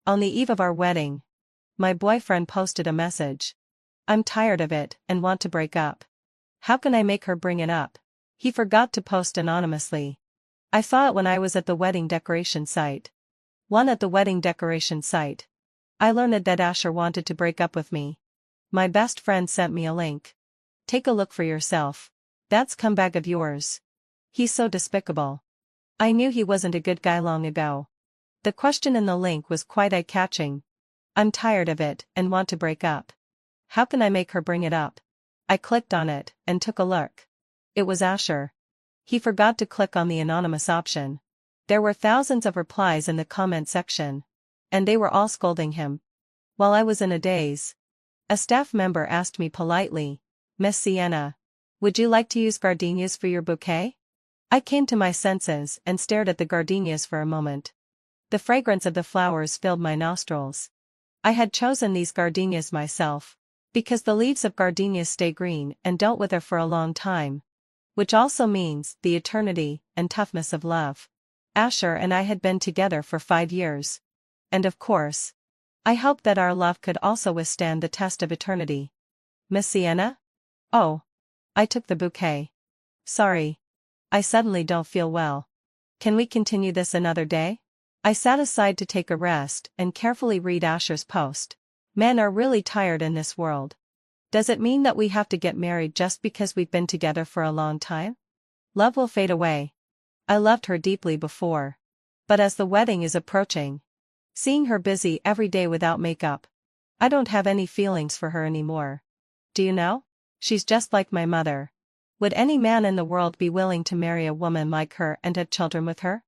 On the eve of our wedding, my boyfriend posted a message. I'm tired of it and want to break up. How can I make her bring it up? He forgot to post anonymously. I saw it when I was at the wedding decoration site. At the wedding decoration site, I learned that Asher wanted to break up with me. My best friend sent me a link. Take a look for yourself. That scumbag of yours. He's so despicable. I knew he wasn't a good guy long ago. The question in the link was quite eye-catching. I'm tired of it and want to break up. How can I make her bring it up? I clicked on it and took a look. It was Asher. He forgot to click on the anonymous option. There were thousands of replies in the comment section. And they were all scolding him. While I was in a daze, a staff member asked me politely, "Miss Sienna, would you like to use gardenias for your bouquet?" I came to my senses and stared at the gardenias for a moment. The fragrance of the flowers filled my nostrils. I had chosen these gardenias myself, because the leaves of gardenias stay green and don't wither for a long time. Which also means the eternity and toughness of love. Asher and I had been together for 5 years. And of course, I hoped that our love could also withstand the test of eternity. Miss Sienna? Oh. I took the bouquet. Sorry. I suddenly don't feel well. Can we continue this another day? I sat aside to take a rest and carefully read Asher's post. Men are really tired in this world. Does it mean that we have to get married just because we've been together for a long time? Love will fade away. I loved her deeply before. But as the wedding is approaching, seeing her busy every day without makeup, I don't have any feelings for her anymore. Do you know? She's just like my mother. Would any man in the world be willing to marry a woman like her and have children with her?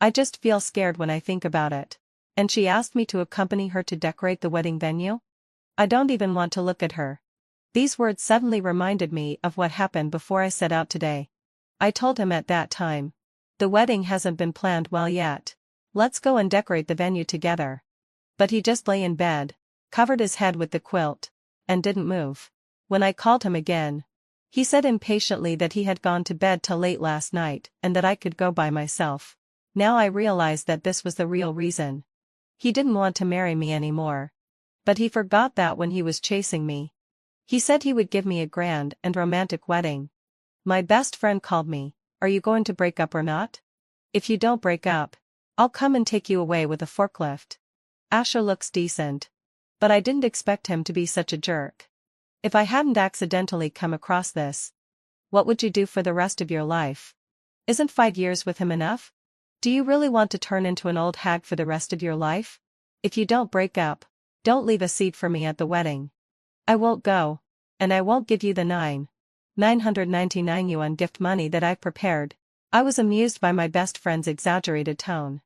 I just feel scared when I think about it. And she asked me to accompany her to decorate the wedding venue? I don't even want to look at her. These words suddenly reminded me of what happened before I set out today. I told him at that time, the wedding hasn't been planned well yet. Let's go and decorate the venue together. But he just lay in bed, covered his head with the quilt, and didn't move. When I called him again, he said impatiently that he had gone to bed till late last night and that I could go by myself. Now I realized that this was the real reason. He didn't want to marry me anymore. But he forgot that when he was chasing me. He said he would give me a grand and romantic wedding. My best friend called me. Are you going to break up or not? If you don't break up, I'll come and take you away with a forklift. Asher looks decent. But I didn't expect him to be such a jerk. If I hadn't accidentally come across this, what would you do for the rest of your life? Isn't 5 years with him enough? Do you really want to turn into an old hag for the rest of your life? If you don't break up, don't leave a seat for me at the wedding. I won't go, and I won't give you the 999 yuan gift money that I've prepared. I was amused by my best friend's exaggerated tone.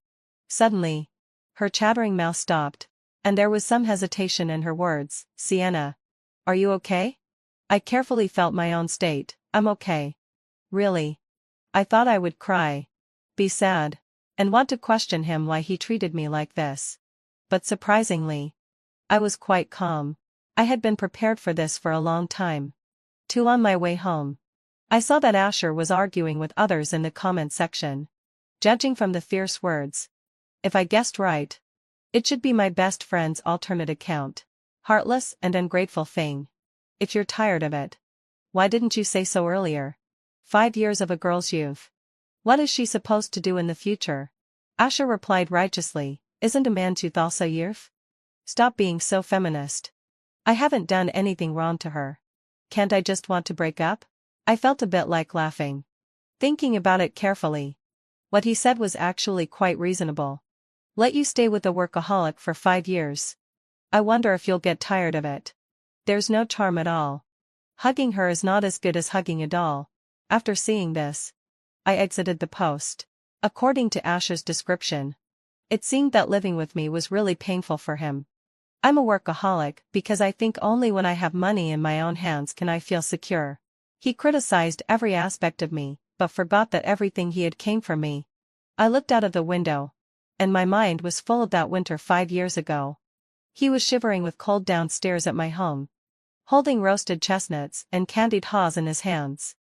Suddenly, her chattering mouth stopped, and there was some hesitation in her words. Sienna, are you okay? I carefully felt my own state. I'm okay. Really? I thought I would cry, be sad, and want to question him why he treated me like this. But surprisingly, I was quite calm. I had been prepared for this for a long time. On my way home, I saw that Asher was arguing with others in the comment section. Judging from the fierce words, if I guessed right, it should be my best friend's alternate account. Heartless and ungrateful thing. If you're tired of it, why didn't you say so earlier? 5 years of a girl's youth. What is she supposed to do in the future? Asher replied righteously, isn't a man's youth also youth? Stop being so feminist. I haven't done anything wrong to her. Can't I just want to break up? I felt a bit like laughing. Thinking about it carefully, what he said was actually quite reasonable. Let you stay with a workaholic for 5 years. I wonder if you'll get tired of it. There's no charm at all. Hugging her is not as good as hugging a doll. After seeing this, I exited the post. According to Asher's description, it seemed that living with me was really painful for him. I'm a workaholic because I think only when I have money in my own hands can I feel secure. He criticized every aspect of me, but forgot that everything he had came from me. I looked out of the window, and my mind was full of that winter 5 years ago. He was shivering with cold downstairs at my home, holding roasted chestnuts and candied haws in his hands.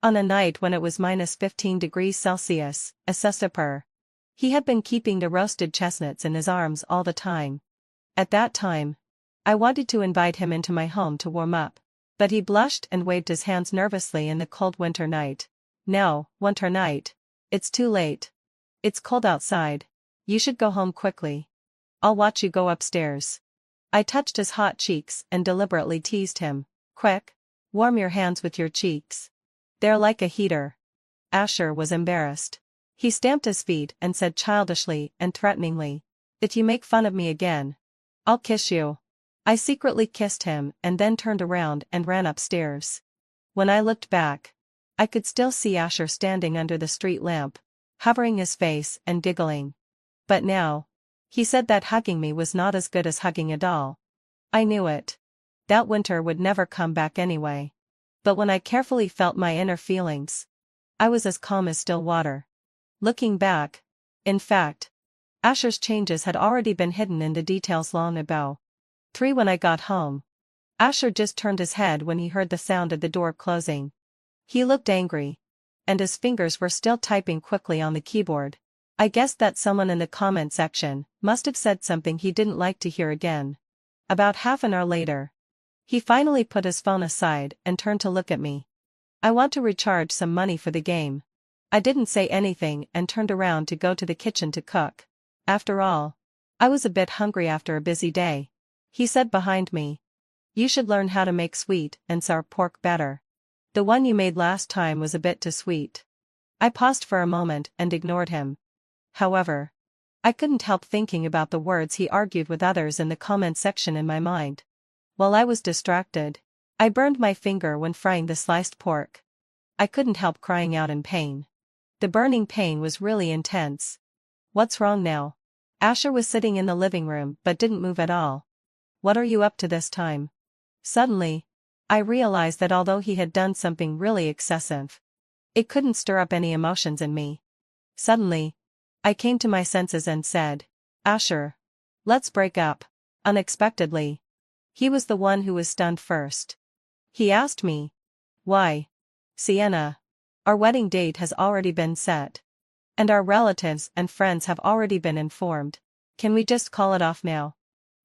On a night when it was -15 degrees Celsius, a He had been keeping the roasted chestnuts in his arms all the time. At that time, I wanted to invite him into my home to warm up. But he blushed and waved his hands nervously in the cold winter night. No, winter night. It's too late. It's cold outside. You should go home quickly. I'll watch you go upstairs. I touched his hot cheeks and deliberately teased him. Quick. Warm your hands with your cheeks. They're like a heater. Asher was embarrassed. He stamped his feet and said childishly and threateningly, "If you make fun of me again, I'll kiss you." I secretly kissed him and then turned around and ran upstairs. When I looked back, I could still see Asher standing under the street lamp, hovering his face and giggling. But now, he said that hugging me was not as good as hugging a doll. I knew it. That winter would never come back anyway. But when I carefully felt my inner feelings, I was as calm as still water. Looking back, in fact, Asher's changes had already been hidden in the details long ago. 3 When I got home, Asher just turned his head when he heard the sound of the door closing. He looked angry, and his fingers were still typing quickly on the keyboard. I guessed that someone in the comment section must have said something he didn't like to hear again. About half an hour later, he finally put his phone aside and turned to look at me. "I want to recharge some money for the game." I didn't say anything and turned around to go to the kitchen to cook. After all, I was a bit hungry after a busy day. He said behind me, "You should learn how to make sweet and sour pork better. The one you made last time was a bit too sweet." I paused for a moment and ignored him. However, I couldn't help thinking about the words he argued with others in the comment section in my mind. While I was distracted, I burned my finger when frying the sliced pork. I couldn't help crying out in pain. The burning pain was really intense. "What's wrong now?" Asher was sitting in the living room but didn't move at all. "What are you up to this time?" Suddenly, I realized that although he had done something really excessive, it couldn't stir up any emotions in me. Suddenly, I came to my senses and said, "Asher, let's break up." Unexpectedly, he was the one who was stunned first. He asked me, "Why?" "Sienna, our wedding date has already been set. And our relatives and friends have already been informed. Can we just call it off now?"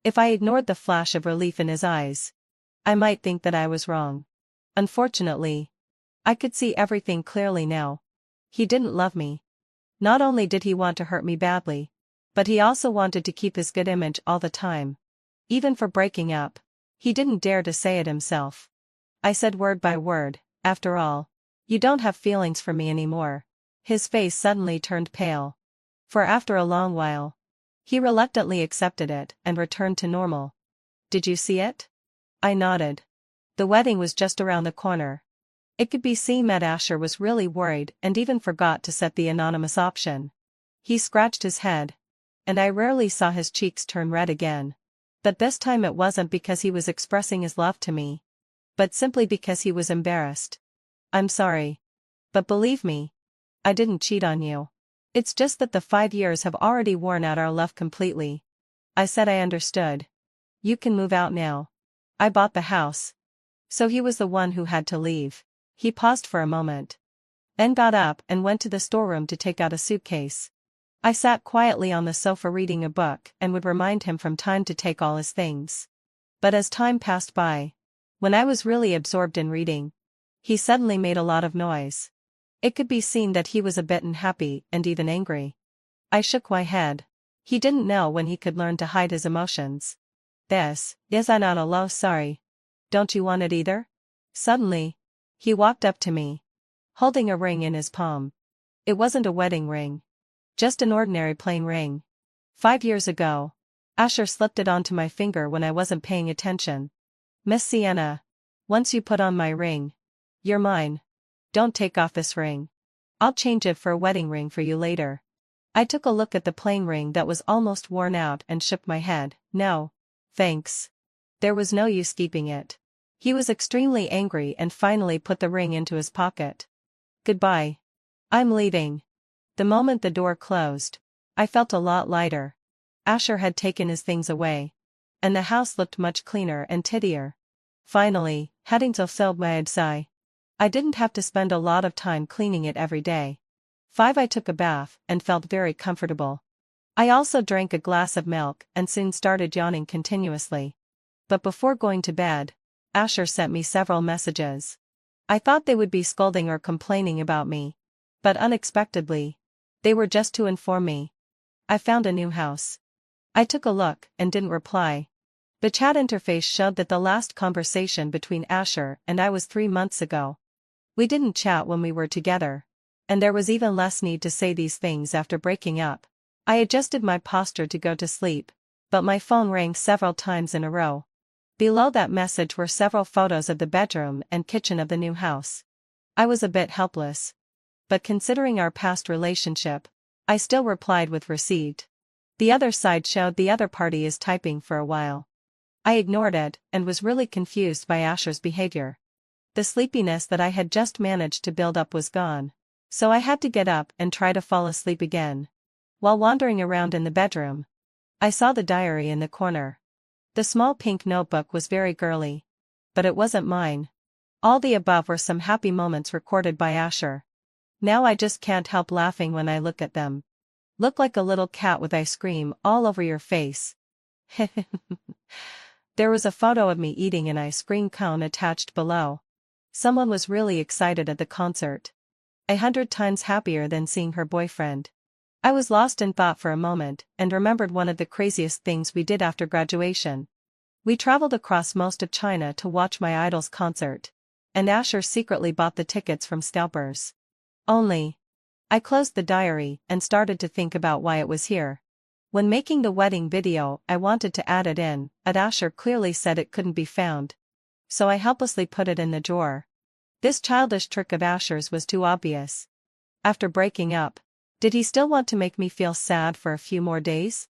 If I ignored the flash of relief in his eyes, I might think that I was wrong. Unfortunately, I could see everything clearly now. He didn't love me. Not only did he want to hurt me badly, but he also wanted to keep his good image all the time. Even for breaking up, he didn't dare to say it himself. I said word by word, "After all, you don't have feelings for me anymore." His face suddenly turned pale. For after a long while, he reluctantly accepted it and returned to normal. "Did you see it?" I nodded. The wedding was just around the corner. It could be seen that Asher was really worried and even forgot to set the anonymous option. He scratched his head, and I rarely saw his cheeks turn red again. But this time it wasn't because he was expressing his love to me, but simply because he was embarrassed. "I'm sorry. But believe me, I didn't cheat on you. It's just that the 5 years have already worn out our love completely." I said I understood. "You can move out now. I bought the house." So he was the one who had to leave. He paused for a moment, then got up and went to the storeroom to take out a suitcase. I sat quietly on the sofa reading a book and would remind him from time to take all his things. But as time passed by, when I was really absorbed in reading, he suddenly made a lot of noise. It could be seen that he was a bit unhappy and even angry. I shook my head. He didn't know when he could learn to hide his emotions. "This is not a low sorry. Don't you want it either?" Suddenly, he walked up to me, holding a ring in his palm. It wasn't a wedding ring. Just an ordinary plain ring. 5 years ago, Asher slipped it onto my finger when I wasn't paying attention. "Miss Sienna, once you put on my ring, you're mine. Don't take off this ring. I'll change it for a wedding ring for you later." I took a look at the plain ring that was almost worn out and shook my head. "No, thanks." There was no use keeping it. He was extremely angry and finally put the ring into his pocket. "Goodbye. I'm leaving." The moment the door closed, I felt a lot lighter. Asher had taken his things away, and the house looked much cleaner and tidier. Finally, heading to Filbmadsai. I didn't have to spend a lot of time cleaning it every day. 5 I took a bath and felt very comfortable. I also drank a glass of milk and soon started yawning continuously. But before going to bed, Asher sent me several messages. I thought they would be scolding or complaining about me. But unexpectedly, they were just to inform me I found a new house. I took a look and didn't reply. The chat interface showed that the last conversation between Asher and I was 3 months ago. We didn't chat when we were together. And there was even less need to say these things after breaking up. I adjusted my posture to go to sleep, but my phone rang several times in a row. Below that message were several photos of the bedroom and kitchen of the new house. I was a bit helpless. But considering our past relationship, I still replied with received. The other side showed the other party is typing for a while. I ignored it and was really confused by Asher's behavior. The sleepiness that I had just managed to build up was gone. So I had to get up and try to fall asleep again. While wandering around in the bedroom, I saw the diary in the corner. The small pink notebook was very girly. But it wasn't mine. All the above were some happy moments recorded by Asher. Now I just can't help laughing when I look at them. Look like a little cat with ice cream all over your face. There was a photo of me eating an ice cream cone attached below. Someone was really excited at the concert. 100 times happier than seeing her boyfriend. I was lost in thought for a moment and remembered one of the craziest things we did after graduation. We traveled across most of China to watch my idol's concert. And Asher secretly bought the tickets from scalpers. Only. I closed the diary and started to think about why it was here. When making the wedding video, I wanted to add it in, but Asher clearly said it couldn't be found. So I helplessly put it in the drawer. This childish trick of Asher's was too obvious. After breaking up, did he still want to make me feel sad for a few more days?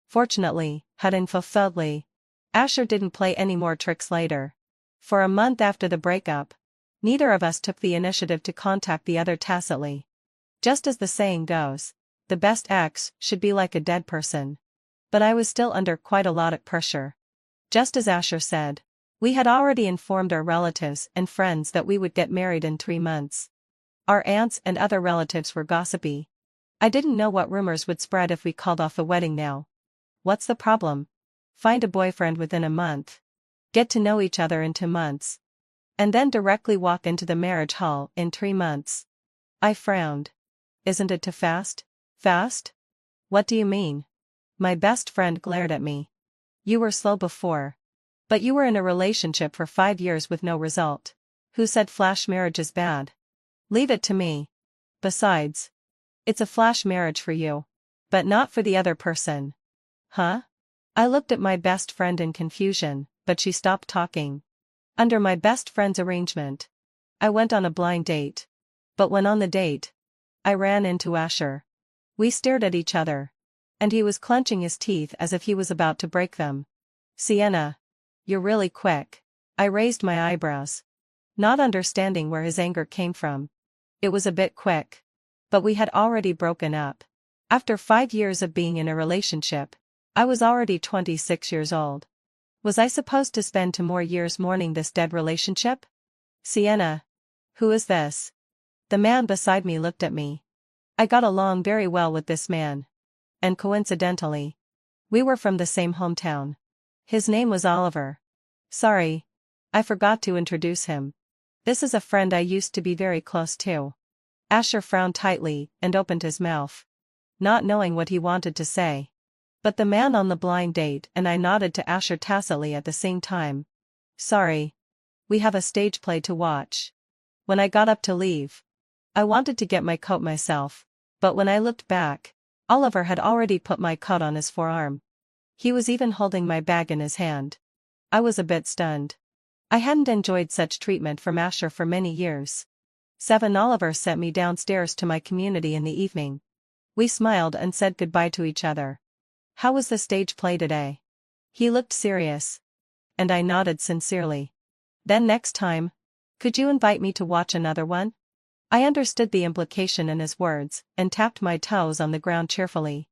Fortunately, unfulfilledly, Asher didn't play any more tricks later. For a month after the breakup, neither of us took the initiative to contact the other tacitly. Just as the saying goes, the best ex should be like a dead person. But I was still under quite a lot of pressure. Just as Asher said, we had already informed our relatives and friends that we would get married in 3 months. Our aunts and other relatives were gossipy. I didn't know what rumors would spread if we called off the wedding now. What's the problem? Find a boyfriend within a month. Get to know each other in 2 months. And then directly walk into the marriage hall in 3 months. I frowned. Isn't it too fast? Fast? What do you mean? My best friend glared at me. You were slow before. But you were in a relationship for 5 years with no result. Who said flash marriage is bad? Leave it to me. Besides, it's a flash marriage for you. But not for the other person. Huh? I looked at my best friend in confusion, but she stopped talking. Under my best friend's arrangement, I went on a blind date. But when on the date, I ran into Asher. We stared at each other. And he was clenching his teeth as if he was about to break them. Sienna. You're really quick. I raised my eyebrows. Not understanding where his anger came from. It was a bit quick. But we had already broken up. After 5 years of being in a relationship, I was already 26 years old. Was I supposed to spend 2 more years mourning this dead relationship? Sienna. Who is this? The man beside me looked at me. I got along very well with this man. And coincidentally, we were from the same hometown. His name was Oliver. Sorry. I forgot to introduce him. This is a friend I used to be very close to. Asher frowned tightly and opened his mouth, not knowing what he wanted to say. But the man on the blind date and I nodded to Asher tacitly at the same time. Sorry. We have a stage play to watch. When I got up to leave, I wanted to get my coat myself, but when I looked back, Oliver had already put my coat on his forearm. He was even holding my bag in his hand. I was a bit stunned. I hadn't enjoyed such treatment from Asher for many years. 7 Oliver sent me downstairs to my community in the evening. We smiled and said goodbye to each other. How was the stage play today? He looked serious. And I nodded sincerely. Then next time, could you invite me to watch another one? I understood the implication in his words and tapped my toes on the ground cheerfully.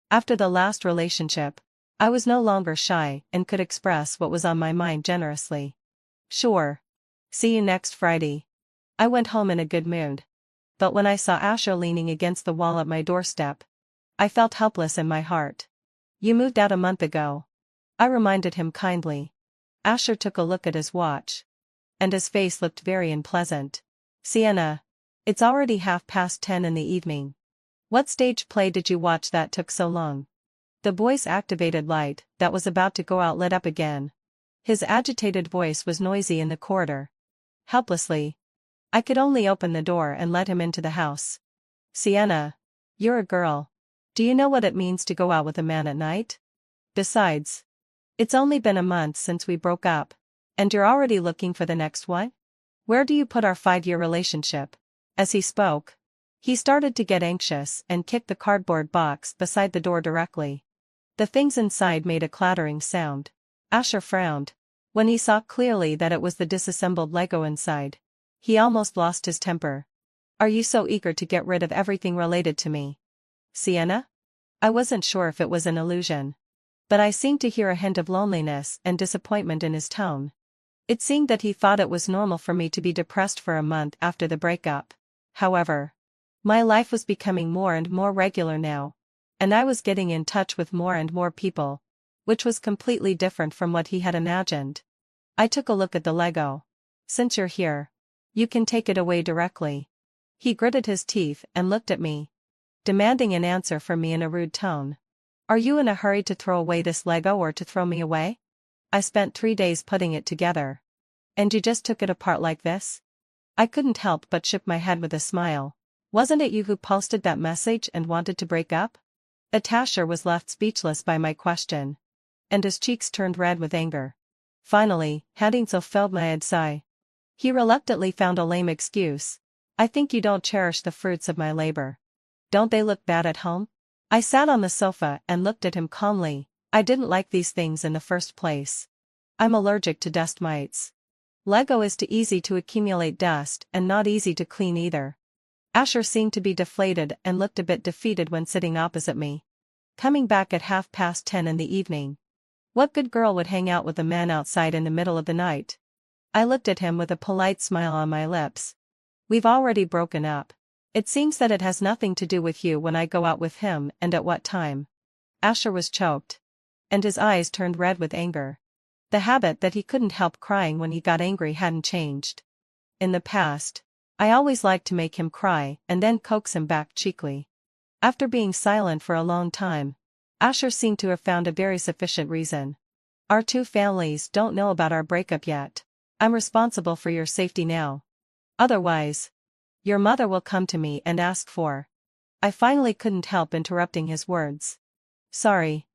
After the last relationship, I was no longer shy and could express what was on my mind generously. Sure. See you next Friday. I went home in a good mood. But when I saw Asher leaning against the wall at my doorstep, I felt helpless in my heart. You moved out a month ago. I reminded him kindly. Asher took a look at his watch. And his face looked very unpleasant. Sienna. It's already 10:30 in the evening. What stage play did you watch that took so long? The boy's activated light, that was about to go out, lit up again. His agitated voice was noisy in the corridor. Helplessly, I could only open the door and let him into the house. Sienna. You're a girl. Do you know what it means to go out with a man at night? Besides, it's only been a month since we broke up, and you're already looking for the next one? Where do you put our 5-year relationship? As he spoke, he started to get anxious and kicked the cardboard box beside the door directly. The things inside made a clattering sound. Asher frowned. When he saw clearly that it was the disassembled Lego inside, he almost lost his temper. Are you so eager to get rid of everything related to me? Sienna? I wasn't sure if it was an illusion, but I seemed to hear a hint of loneliness and disappointment in his tone. It seemed that he thought it was normal for me to be depressed for a month after the breakup. However, my life was becoming more and more regular now, and I was getting in touch with more and more people, which was completely different from what he had imagined. I took a look at the Lego. Since you're here, you can take it away directly. He gritted his teeth and looked at me, demanding an answer from me in a rude tone. Are you in a hurry to throw away this Lego or to throw me away? I spent 3 days putting it together. And you just took it apart like this? I couldn't help but shook my head with a smile. Wasn't it you who posted that message and wanted to break up? Asher was left speechless by my question, and his cheeks turned red with anger. Finally, handing so filled my head sigh. He reluctantly found a lame excuse. I think you don't cherish the fruits of my labor. Don't they look bad at home? I sat on the sofa and looked at him calmly. I didn't like these things in the first place. I'm allergic to dust mites. Lego is too easy to accumulate dust and not easy to clean either. Asher seemed to be deflated and looked a bit defeated when sitting opposite me. Coming back at 10:30 in the evening. What good girl would hang out with a man outside in the middle of the night? I looked at him with a polite smile on my lips. We've already broken up. It seems that it has nothing to do with you when I go out with him and at what time. Asher was choked, and his eyes turned red with anger. The habit that he couldn't help crying when he got angry hadn't changed. In the past, I always liked to make him cry and then coax him back cheekily. After being silent for a long time, Asher seemed to have found a very sufficient reason. Our two families don't know about our breakup yet. I'm responsible for your safety now. Otherwise, your mother will come to me and ask for. I finally couldn't help interrupting his words. Sorry.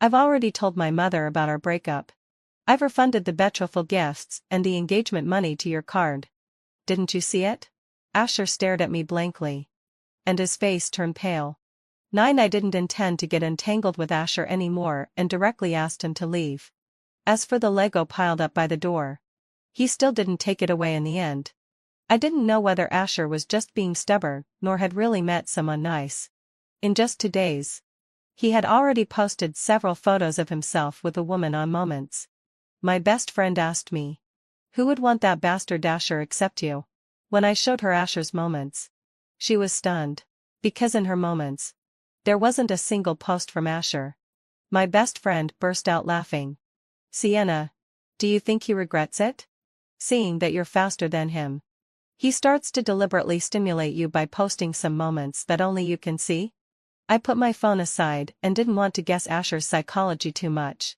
I've already told my mother about our breakup. I've refunded the betrothal gifts and the engagement money to your card. Didn't you see it? Asher stared at me blankly, and his face turned pale. I didn't intend to get entangled with Asher anymore and directly asked him to leave. As for the Lego piled up by the door, he still didn't take it away in the end. I didn't know whether Asher was just being stubborn nor had really met someone nice. In just 2 days, he had already posted several photos of himself with a woman on Moments. My best friend asked me, who would want that bastard Asher except you? When I showed her Asher's Moments, she was stunned, because in her Moments, there wasn't a single post from Asher. My best friend burst out laughing. Sienna, do you think he regrets it? Seeing that you're faster than him, he starts to deliberately stimulate you by posting some moments that only you can see? I put my phone aside and didn't want to guess Asher's psychology too much.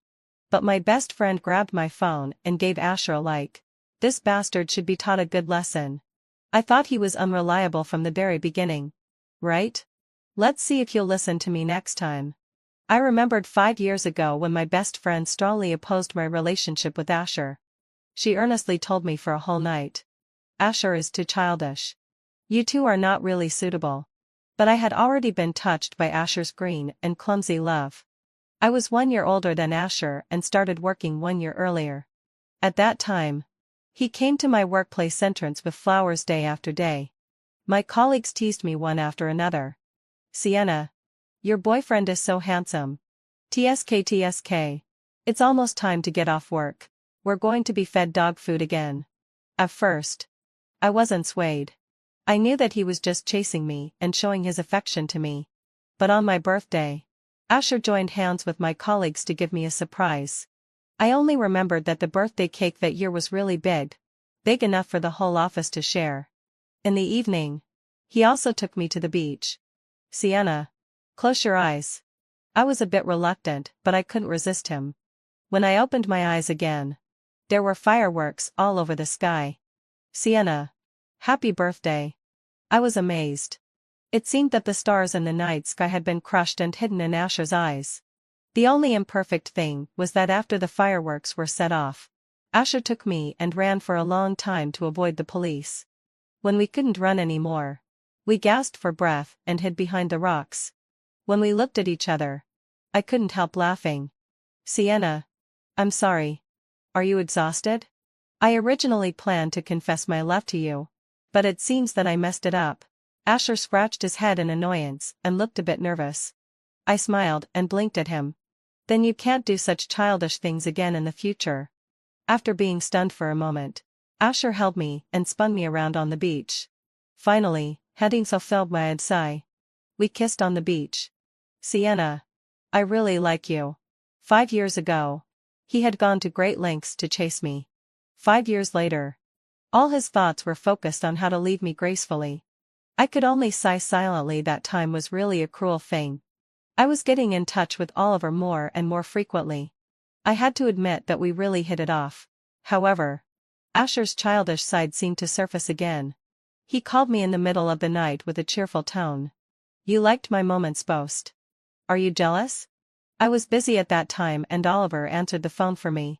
But my best friend grabbed my phone and gave Asher a like. This bastard should be taught a good lesson. I thought he was unreliable from the very beginning. Right? Let's see if you'll listen to me next time. I remembered 5 years ago when my best friend strongly opposed my relationship with Asher. She earnestly told me for a whole night. Asher is too childish. You two are not really suitable. But I had already been touched by Asher's green and clumsy love. I was 1 year older than Asher and started working 1 year earlier. At that time, he came to my workplace entrance with flowers day after day. My colleagues teased me one after another. Sienna, your boyfriend is so handsome. TSK TSK. It's almost time to get off work. We're going to be fed dog food again. At first, I wasn't swayed. I knew that he was just chasing me and showing his affection to me. But on my birthday, Asher joined hands with my colleagues to give me a surprise. I only remembered that the birthday cake that year was really big enough for the whole office to share. In the evening, he also took me to the beach. Sienna, close your eyes. I was a bit reluctant, but I couldn't resist him. When I opened my eyes again, there were fireworks all over the sky. Sienna, happy birthday. I was amazed. It seemed that the stars in the night sky had been crushed and hidden in Asher's eyes. The only imperfect thing was that after the fireworks were set off, Asher took me and ran for a long time to avoid the police. When we couldn't run anymore, we gasped for breath and hid behind the rocks. When we looked at each other, I couldn't help laughing. Sienna, I'm sorry. Are you exhausted? I originally planned to confess my love to you, but it seems that I messed it up. Asher scratched his head in annoyance and looked a bit nervous. I smiled and blinked at him. Then you can't do such childish things again in the future. After being stunned for a moment, Asher held me and spun me around on the beach. Finally, heading so filled my sigh. We kissed on the beach. Sienna, I really like you. 5 years ago, he had gone to great lengths to chase me. 5 years later, all his thoughts were focused on how to leave me gracefully. I could only sigh silently. That time was really a cruel thing. I was getting in touch with Oliver more and more frequently. I had to admit that we really hit it off. However, Asher's childish side seemed to surface again. He called me in the middle of the night with a cheerful tone. You liked my moment's boast. Are you jealous? I was busy at that time and Oliver answered the phone for me.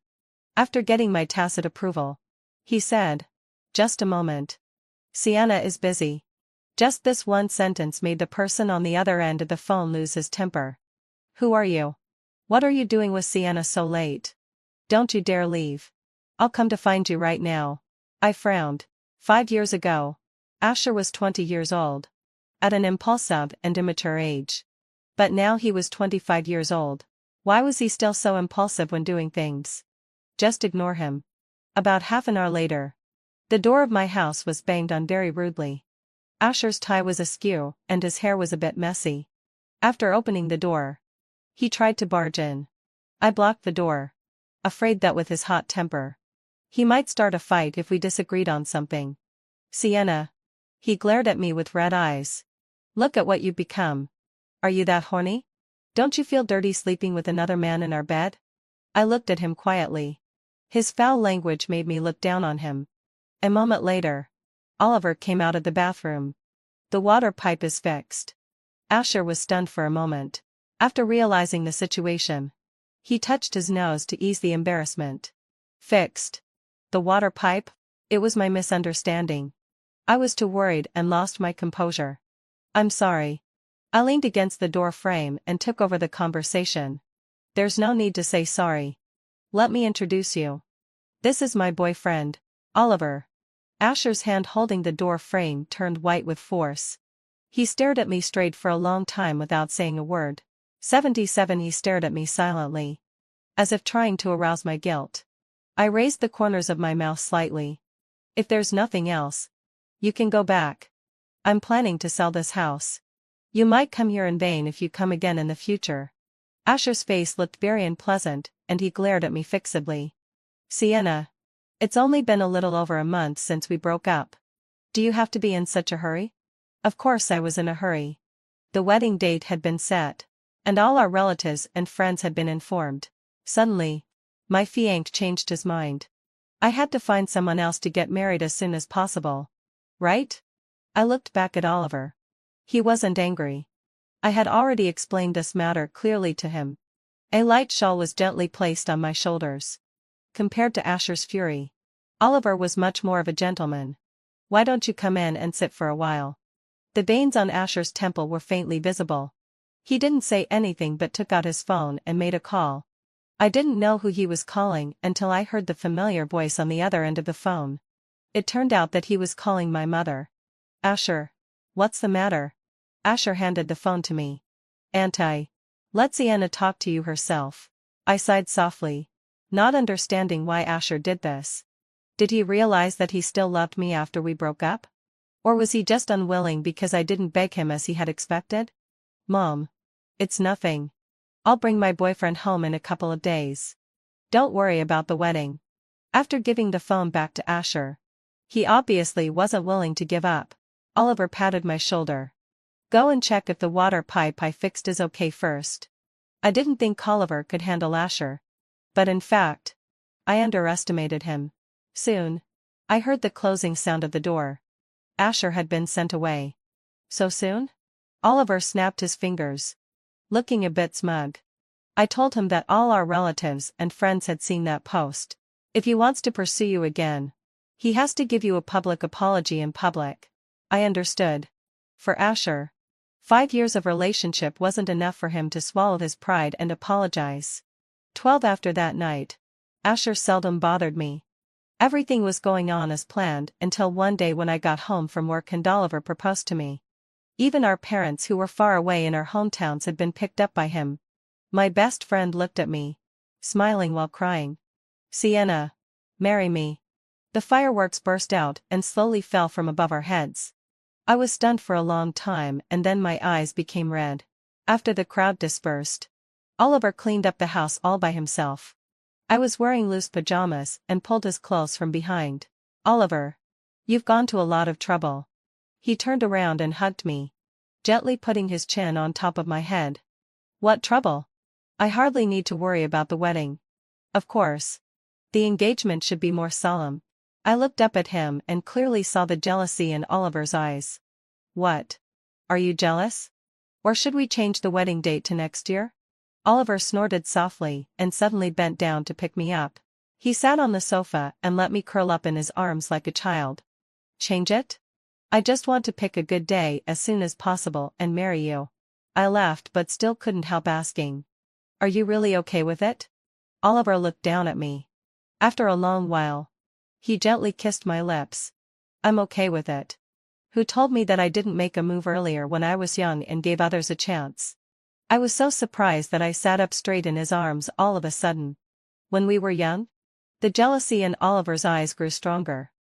After getting my tacit approval, he said, just a moment. Sienna is busy. Just this one sentence made the person on the other end of the phone lose his temper. Who are you? What are you doing with Sienna so late? Don't you dare leave. I'll come to find you right now. I frowned. 5 years ago, Asher was 20 years old. At an impulsive and immature age. But now he was 25 years old. Why was he still so impulsive when doing things? Just ignore him. About half an hour later, the door of my house was banged on very rudely. Asher's tie was askew, and his hair was a bit messy. After opening the door, he tried to barge in. I blocked the door, afraid that with his hot temper, he might start a fight if we disagreed on something. Sienna. He glared at me with red eyes. Look at what you've become. Are you that horny? Don't you feel dirty sleeping with another man in our bed? I looked at him quietly. His foul language made me look down on him. A moment later, Oliver came out of the bathroom. The water pipe is fixed. Asher was stunned for a moment. After realizing the situation, he touched his nose to ease the embarrassment. Fixed. The water pipe? It was my misunderstanding. I was too worried and lost my composure. I'm sorry. I leaned against the door frame and took over the conversation. There's no need to say sorry. Let me introduce you. This is my boyfriend, Oliver. Asher's hand holding the door frame turned white with force. He stared at me straight for a long time without saying a word. 77. He stared at me silently, as if trying to arouse my guilt. I raised the corners of my mouth slightly. If there's nothing else, you can go back. I'm planning to sell this house. You might come here in vain if you come again in the future. Asher's face looked very unpleasant, and he glared at me fixedly. Sienna. It's only been a little over a month since we broke up. Do you have to be in such a hurry? Of course I was in a hurry. The wedding date had been set, and all our relatives and friends had been informed. Suddenly, my fiancé changed his mind. I had to find someone else to get married as soon as possible. Right? I looked back at Oliver. He wasn't angry. I had already explained this matter clearly to him. A light shawl was gently placed on my shoulders. Compared to Asher's fury, Oliver was much more of a gentleman. Why don't you come in and sit for a while? The veins on Asher's temple were faintly visible. He didn't say anything but took out his phone and made a call. I didn't know who he was calling until I heard the familiar voice on the other end of the phone. It turned out that he was calling my mother. Asher. What's the matter? Asher handed the phone to me. Let Sienna talk to you herself. I sighed softly, not understanding why Asher did this. Did he realize that he still loved me after we broke up? Or was he just unwilling because I didn't beg him as he had expected? Mom. It's nothing. I'll bring my boyfriend home in a couple of days. Don't worry about the wedding. After giving the phone back to Asher. He obviously wasn't willing to give up. Oliver patted my shoulder. Go and check if the water pipe I fixed is okay first. I didn't think Oliver could handle Asher. But in fact, I underestimated him. Soon, I heard the closing sound of the door. Asher had been sent away. So soon? Oliver snapped his fingers, looking a bit smug. I told him that all our relatives and friends had seen that post. If he wants to pursue you again, he has to give you a public apology in public. I understood. For Asher, 5 years of relationship wasn't enough for him to swallow his pride and apologize. 12 after that night, Asher seldom bothered me. Everything was going on as planned until one day when I got home from work and Oliver proposed to me. Even our parents who were far away in our hometowns had been picked up by him. My best friend looked at me, smiling while crying. Sienna, marry me. The fireworks burst out and slowly fell from above our heads. I was stunned for a long time and then my eyes became red. After the crowd dispersed, Oliver cleaned up the house all by himself. I was wearing loose pajamas and pulled his clothes from behind. Oliver, you've gone to a lot of trouble. He turned around and hugged me, gently putting his chin on top of my head. What trouble? I hardly need to worry about the wedding. Of course. The engagement should be more solemn. I looked up at him and clearly saw the jealousy in Oliver's eyes. What? Are you jealous? Or should we change the wedding date to next year? Oliver snorted softly and suddenly bent down to pick me up. He sat on the sofa and let me curl up in his arms like a child. Change it? I just want to pick a good day as soon as possible and marry you. I laughed but still couldn't help asking. Are you really okay with it? Oliver looked down at me. After a long while, he gently kissed my lips. I'm okay with it. Who told me that I didn't make a move earlier when I was young and gave others a chance? I was so surprised that I sat up straight in his arms all of a sudden. When we were young? The jealousy in Oliver's eyes grew stronger.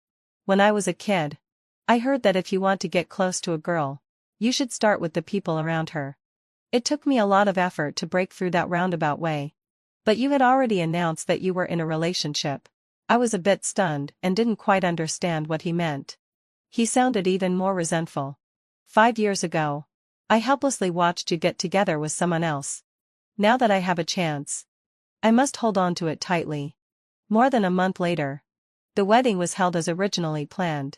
When I was a kid, I heard that if you want to get close to a girl, you should start with the people around her. It took me a lot of effort to break through that roundabout way. But you had already announced that you were in a relationship. I was a bit stunned and didn't quite understand what he meant. He sounded even more resentful. 5 years ago, I helplessly watched you get together with someone else. Now that I have a chance, I must hold on to it tightly. More than a month later, the wedding was held as originally planned.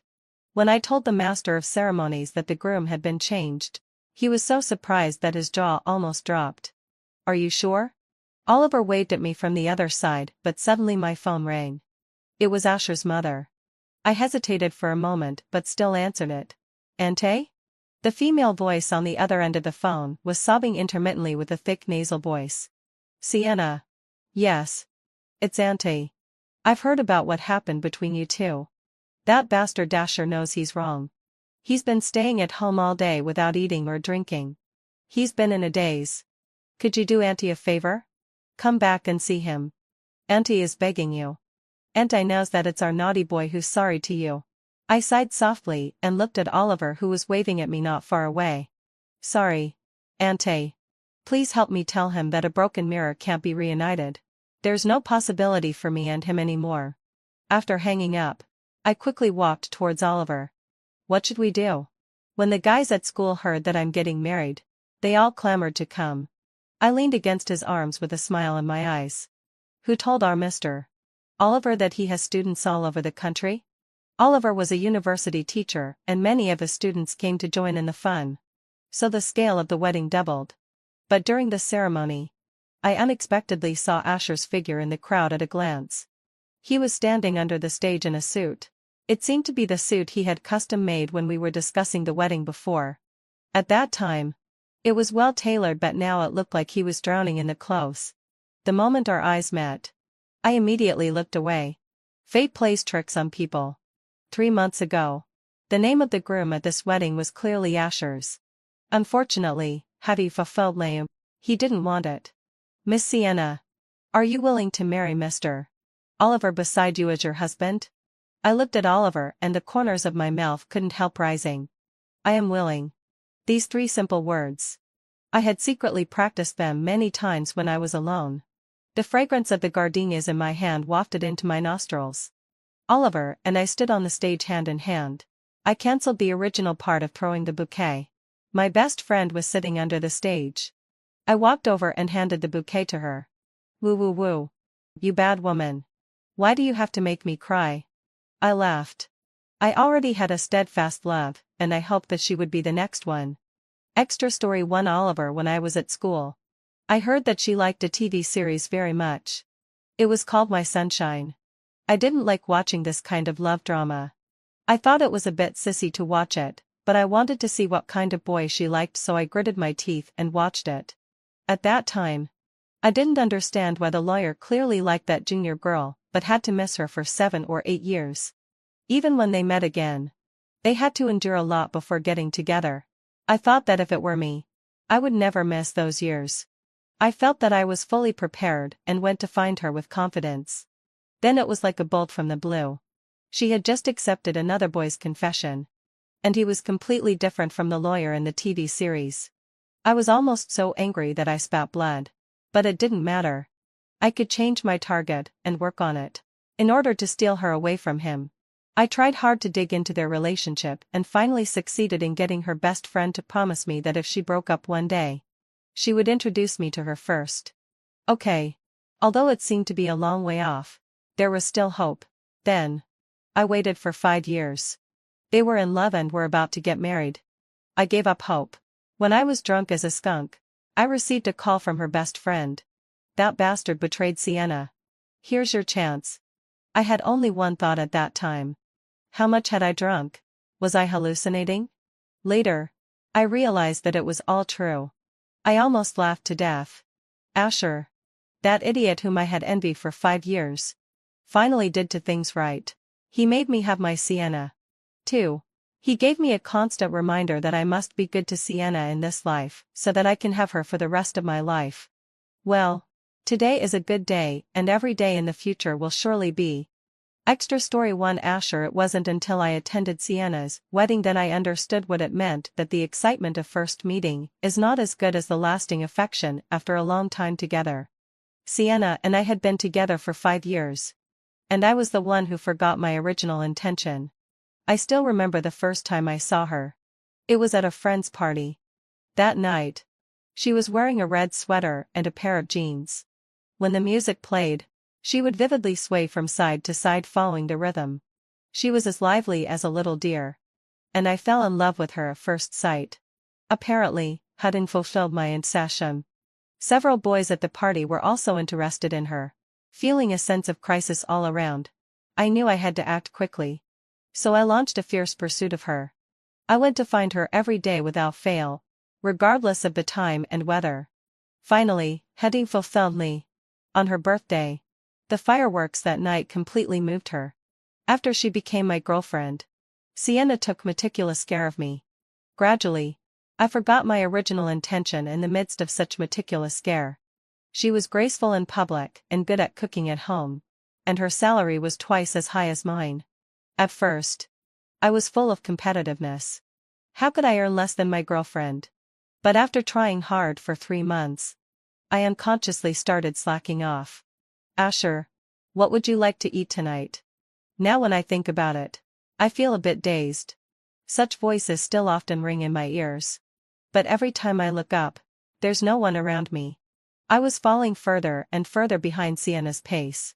When I told the master of ceremonies that the groom had been changed, he was so surprised that his jaw almost dropped. Are you sure? Oliver waved at me from the other side, but suddenly my phone rang. It was Asher's mother. I hesitated for a moment but still answered it. Auntie? The female voice on the other end of the phone was sobbing intermittently with a thick nasal voice. Sienna. Yes. It's Auntie. I've heard about what happened between you two. That bastard Dasher knows he's wrong. He's been staying at home all day without eating or drinking. He's been in a daze. Could you do Auntie a favor? Come back and see him. Auntie is begging you. Auntie knows that it's our naughty boy who's sorry to you. I sighed softly and looked at Oliver who was waving at me not far away. Sorry. Auntie. Please help me tell him that a broken mirror can't be reunited. There's no possibility for me and him anymore. After hanging up, I quickly walked towards Oliver. What should we do? When the guys at school heard that I'm getting married, they all clamored to come. I leaned against his arms with a smile in my eyes. Who told our Mr. Oliver that he has students all over the country? Oliver was a university teacher and many of his students came to join in the fun. So the scale of the wedding doubled. But during the ceremony, I unexpectedly saw Asher's figure in the crowd at a glance. He was standing under the stage in a suit. It seemed to be the suit he had custom-made when we were discussing the wedding before. At that time, it was well tailored but now it looked like he was drowning in the clothes. The moment our eyes met, I immediately looked away. Fate plays tricks on people. 3 months ago, the name of the groom at this wedding was clearly Asher's. Unfortunately, had he fulfilled name, he didn't want it. Miss Sienna, are you willing to marry Mr. Oliver beside you as your husband? I looked at Oliver and the corners of my mouth couldn't help rising. I am willing. These 3 simple words. I had secretly practiced them many times when I was alone. The fragrance of the gardenias in my hand wafted into my nostrils. Oliver and I stood on the stage hand in hand. I cancelled the original part of throwing the bouquet. My best friend was sitting under the stage. I walked over and handed the bouquet to her. Woo woo woo. You bad woman. Why do you have to make me cry? I laughed. I already had a steadfast love, and I hoped that she would be the next one. Extra story 1 Oliver when I was at school. I heard that she liked a TV series very much. It was called My Sunshine. I didn't like watching this kind of love drama. I thought it was a bit sissy to watch it, but I wanted to see what kind of boy she liked, so I gritted my teeth and watched it. At that time, I didn't understand why the lawyer clearly liked that junior girl, but had to miss her for 7 or 8 years. Even when they met again, they had to endure a lot before getting together. I thought that if it were me, I would never miss those years. I felt that I was fully prepared and went to find her with confidence. Then it was like a bolt from the blue. She had just accepted another boy's confession. And he was completely different from the lawyer in the TV series. I was almost so angry that I spat blood. But it didn't matter. I could change my target and work on it. In order to steal her away from him, I tried hard to dig into their relationship and finally succeeded in getting her best friend to promise me that if she broke up one day, she would introduce me to her first. Okay. Although it seemed to be a long way off, there was still hope. Then, I waited for 5 years. They were in love and were about to get married. I gave up hope. When I was drunk as a skunk, I received a call from her best friend. That bastard betrayed Sienna. Here's your chance. I had only one thought at that time. How much had I drunk? Was I hallucinating? Later, I realized that it was all true. I almost laughed to death. Asher, that idiot whom I had envied for 5 years, finally did 2 things right. He made me have my Sienna. 2. He gave me a constant reminder that I must be good to Sienna in this life, so that I can have her for the rest of my life. Well, today is a good day, and every day in the future will surely be. Extra story 1 Asher. It wasn't until I attended Sienna's wedding that I understood what it meant, that the excitement of first meeting is not as good as the lasting affection after a long time together. Sienna and I had been together for 5 years. And I was the one who forgot my original intention. I still remember the first time I saw her. It was at a friend's party. That night, she was wearing a red sweater and a pair of jeans. When the music played, she would vividly sway from side to side following the rhythm. She was as lively as a little deer. And I fell in love with her at first sight. Apparently, having fulfilled my intention, several boys at the party were also interested in her. Feeling a sense of crisis all around, I knew I had to act quickly. So I launched a fierce pursuit of her. I went to find her every day without fail, regardless of the time and weather. Finally, having fulfilled me, on her birthday, the fireworks that night completely moved her. After she became my girlfriend, Sienna took meticulous care of me. Gradually, I forgot my original intention in the midst of such meticulous care. She was graceful in public and good at cooking at home, and her salary was twice as high as mine. At first, I was full of competitiveness. How could I earn less than my girlfriend? But after trying hard for 3 months, I unconsciously started slacking off. Asher, what would you like to eat tonight? Now when I think about it, I feel a bit dazed. Such voices still often ring in my ears. But every time I look up, there's no one around me. I was falling further and further behind Sienna's pace.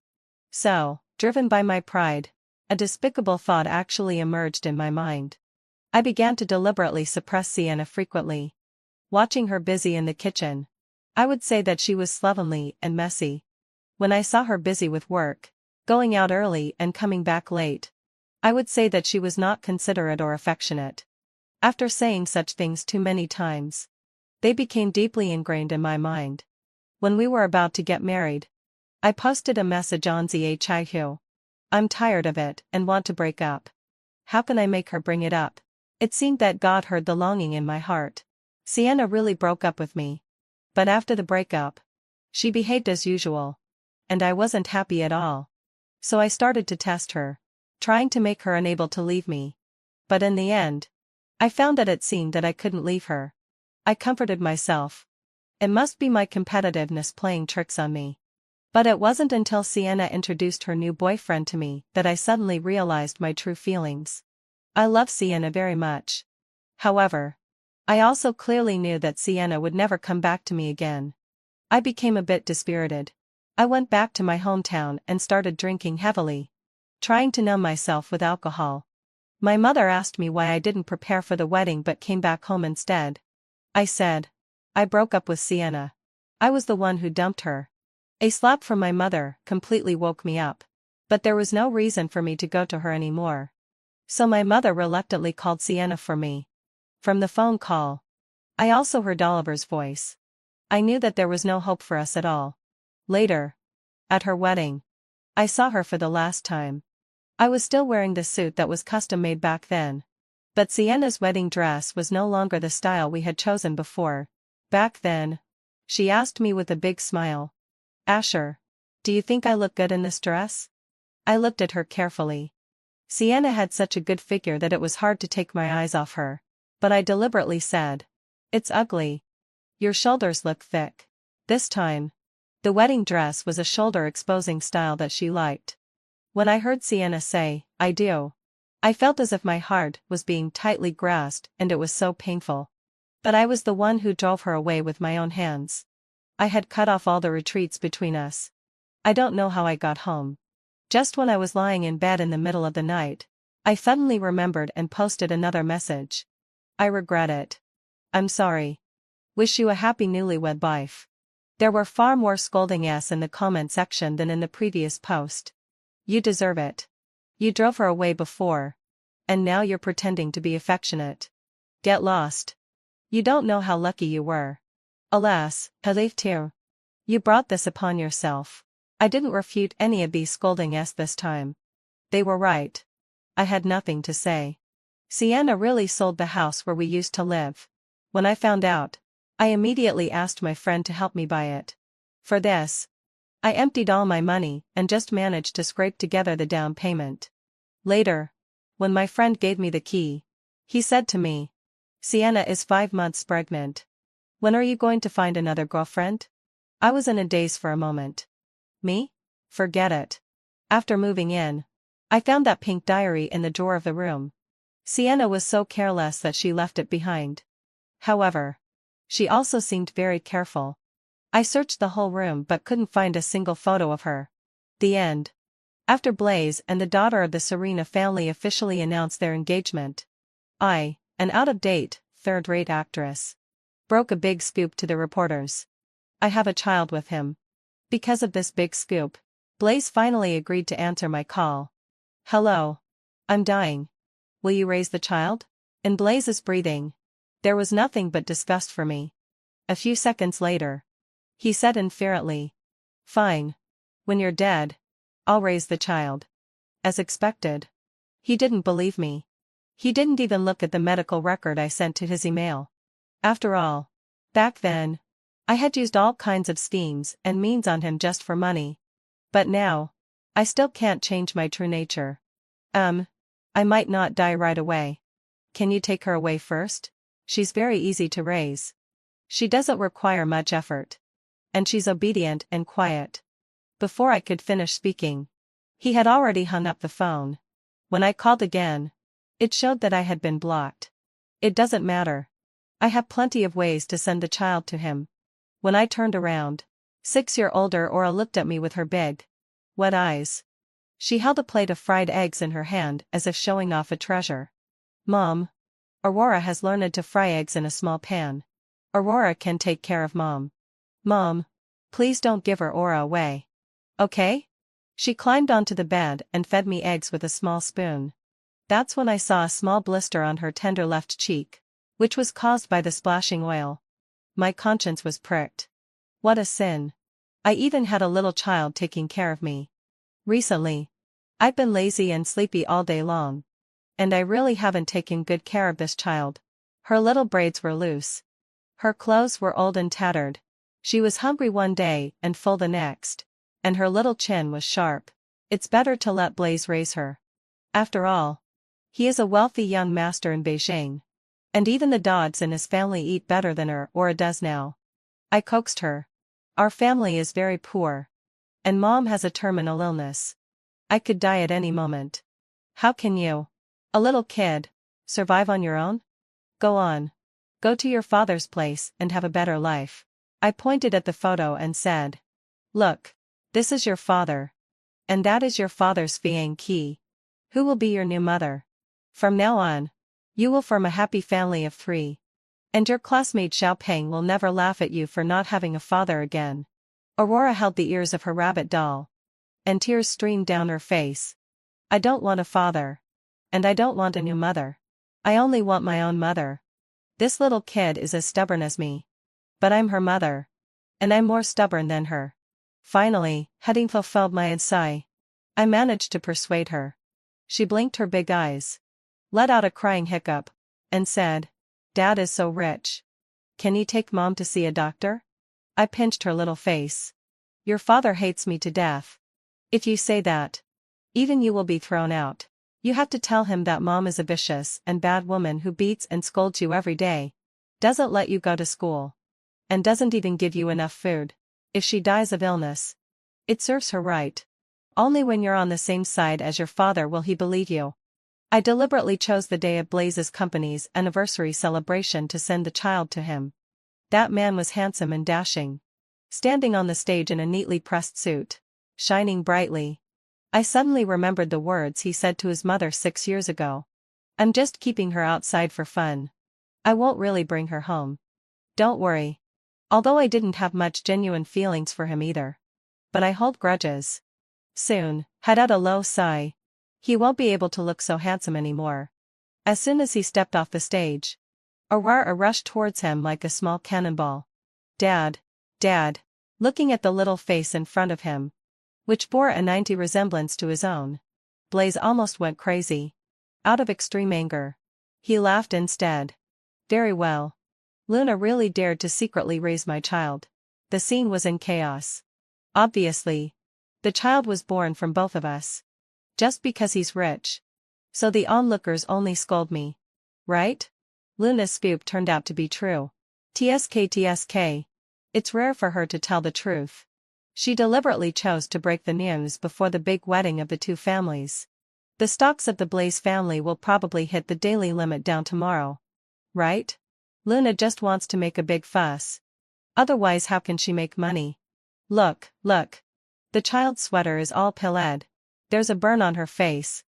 So, driven by my pride, a despicable thought actually emerged in my mind. I began to deliberately suppress Sienna frequently. Watching her busy in the kitchen, I would say that she was slovenly and messy. When I saw her busy with work, going out early and coming back late, I would say that she was not considerate or affectionate. After saying such things too many times, they became deeply ingrained in my mind. When we were about to get married, I posted a message on Zhihu. I'm tired of it and want to break up. How can I make her bring it up? It seemed that God heard the longing in my heart. Sienna really broke up with me. But after the breakup, she behaved as usual. And I wasn't happy at all. So I started to test her, trying to make her unable to leave me. But in the end, I found that it seemed that I couldn't leave her. I comforted myself, It must be my competitiveness playing tricks on me. But it wasn't until Sienna introduced her new boyfriend to me that I suddenly realized my true feelings. I love Sienna very much. However, I also clearly knew that Sienna would never come back to me again. I became a bit dispirited. I went back to my hometown and started drinking heavily, trying to numb myself with alcohol. My mother asked me why I didn't prepare for the wedding but came back home instead. I said, I broke up with Sienna. I was the one who dumped her. A slap from my mother completely woke me up. But there was no reason for me to go to her anymore. So my mother reluctantly called Sienna for me. From the phone call, I also heard Oliver's voice. I knew that there was no hope for us at all. Later, at her wedding, I saw her for the last time. I was still wearing the suit that was custom-made back then. But Sienna's wedding dress was no longer the style we had chosen before. Back then, she asked me with a big smile, Asher, do you think I look good in this dress? I looked at her carefully. Sienna had such a good figure that it was hard to take my eyes off her. But I deliberately said, it's ugly. Your shoulders look thick. This time, the wedding dress was a shoulder-exposing style that she liked. When I heard Sienna say, I do, I felt as if my heart was being tightly grasped and it was so painful. But I was the one who drove her away with my own hands. I had cut off all the retreats between us. I don't know how I got home. Just when I was lying in bed in the middle of the night, I suddenly remembered and posted another message. I regret it. I'm sorry. Wish you a happy newlywed life. There were far more scolding s in the comment section than in the previous post. You deserve it. You drove her away before. And now you're pretending to be affectionate. Get lost. You don't know how lucky you were. Alas, pauvre. You brought this upon yourself. I didn't refute any of these scolding s this time. They were right. I had nothing to say. Sienna really sold the house where we used to live. When I found out, I immediately asked my friend to help me buy it. For this, I emptied all my money and just managed to scrape together the down payment. Later, when my friend gave me the key, he said to me, Sienna is 5 months pregnant. When are you going to find another girlfriend? I was in a daze for a moment. Me? Forget it. After moving in, I found that pink diary in the drawer of the room. Sienna was so careless that she left it behind. However, she also seemed very careful. I searched the whole room but couldn't find a single photo of her. The end. After Blaze and the daughter of the Serena family officially announced their engagement, I, an out-of-date, third-rate actress, broke a big scoop to the reporters. I have a child with him. Because of this big scoop, Blaze finally agreed to answer my call. Hello. I'm dying. Will you raise the child? In Blaze's breathing, there was nothing but disgust for me. A few seconds later, he said inferently, Fine. When you're dead, I'll raise the child. As expected. He didn't believe me. He didn't even look at the medical record I sent to his email. After all, back then, I had used all kinds of schemes and means on him just for money. But now, I still can't change my true nature. I might not die right away. Can you take her away first? She's very easy to raise. She doesn't require much effort. And she's obedient and quiet. Before I could finish speaking, he had already hung up the phone. When I called again, it showed that I had been blocked. It doesn't matter. I have plenty of ways to send the child to him. When I turned around, 6-year-older Aura looked at me with her big, wet eyes. She held a plate of fried eggs in her hand as if showing off a treasure. Mom. Aurora has learned to fry eggs in a small pan. Aurora can take care of Mom. Mom. Please don't give her Aura away. Okay? She climbed onto the bed and fed me eggs with a small spoon. That's when I saw a small blister on her tender left cheek, which was caused by the splashing oil. My conscience was pricked. What a sin. I even had a little child taking care of me. Recently, I've been lazy and sleepy all day long. And I really haven't taken good care of this child. Her little braids were loose. Her clothes were old and tattered. She was hungry one day and full the next. And her little chin was sharp. It's better to let Blaze raise her. After all, he is a wealthy young master in Beijing. And even the dogs in his family eat better than her Aura does now. I coaxed her. Our family is very poor. And Mom has a terminal illness. I could die at any moment. How can you, a little kid, survive on your own? Go on. Go to your father's place and have a better life. I pointed at the photo and said, look. This is your father. And that is your father's Fiang Qi. Who will be your new mother? From now on, you will form a happy family of 3. And your classmate Xiao Peng will never laugh at you for not having a father again. Aurora held the ears of her rabbit doll. And tears streamed down her face. I don't want a father. And I don't want a new mother. I only want my own mother. This little kid is as stubborn as me. But I'm her mother. And I'm more stubborn than her. Finally, having fulfilled my sigh, I managed to persuade her. She blinked her big eyes, let out a crying hiccup, and said, Dad is so rich. Can he take Mom to see a doctor? I pinched her little face. Your father hates me to death. If you say that, even you will be thrown out. You have to tell him that Mom is a vicious and bad woman who beats and scolds you every day, doesn't let you go to school, and doesn't even give you enough food. If she dies of illness, it serves her right. Only when you're on the same side as your father will he believe you. I deliberately chose the day of Blaze's company's anniversary celebration to send the child to him. That man was handsome and dashing, standing on the stage in a neatly pressed suit, shining brightly. I suddenly remembered the words he said to his mother 6 years ago. I'm just keeping her outside for fun. I won't really bring her home. Don't worry. Although I didn't have much genuine feelings for him either. But I hold grudges. Soon, had out a low sigh. He won't be able to look so handsome anymore. As soon as he stepped off the stage, Aurora rushed towards him like a small cannonball. Dad, Dad, looking at the little face in front of him, which bore a 90 resemblance to his own. Blaze almost went crazy. Out of extreme anger, he laughed instead. Very well. Luna really dared to secretly raise my child. The scene was in chaos. Obviously, the child was born from both of us. Just because he's rich. So the onlookers only scold me. Right? Luna's scoop turned out to be true. TSK. It's rare for her to tell the truth. She deliberately chose to break the news before the big wedding of the 2 families. The stocks of the Blaze family will probably hit the daily limit down tomorrow. Right? Luna just wants to make a big fuss. Otherwise how can she make money? Look. The child's sweater is all peled. There's a burn on her face.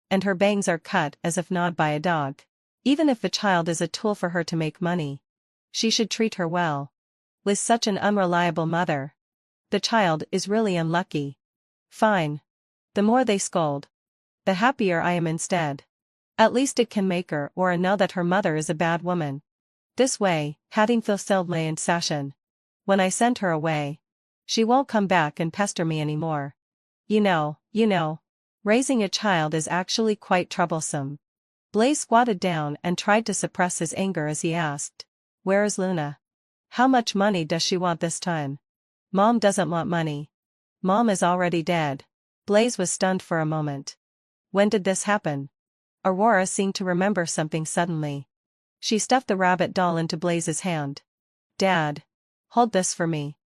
And her bangs are cut as if gnawed by a dog. Even if the child is a tool for her to make money, she should treat her well. With such an unreliable mother, the child is really unlucky. Fine. The more they scold, the happier I am instead. At least it can make her or know that her mother is a bad woman. This way, having fulfilled my intention, when I send her away, she won't come back and pester me anymore. You know, raising a child is actually quite troublesome. Blaze squatted down and tried to suppress his anger as he asked, Where is Luna? How much money does she want this time? Mom doesn't want money. Mom is already dead. Blaze was stunned for a moment. When did this happen? Aurora seemed to remember something suddenly. She stuffed the rabbit doll into Blaze's hand. Dad, hold this for me.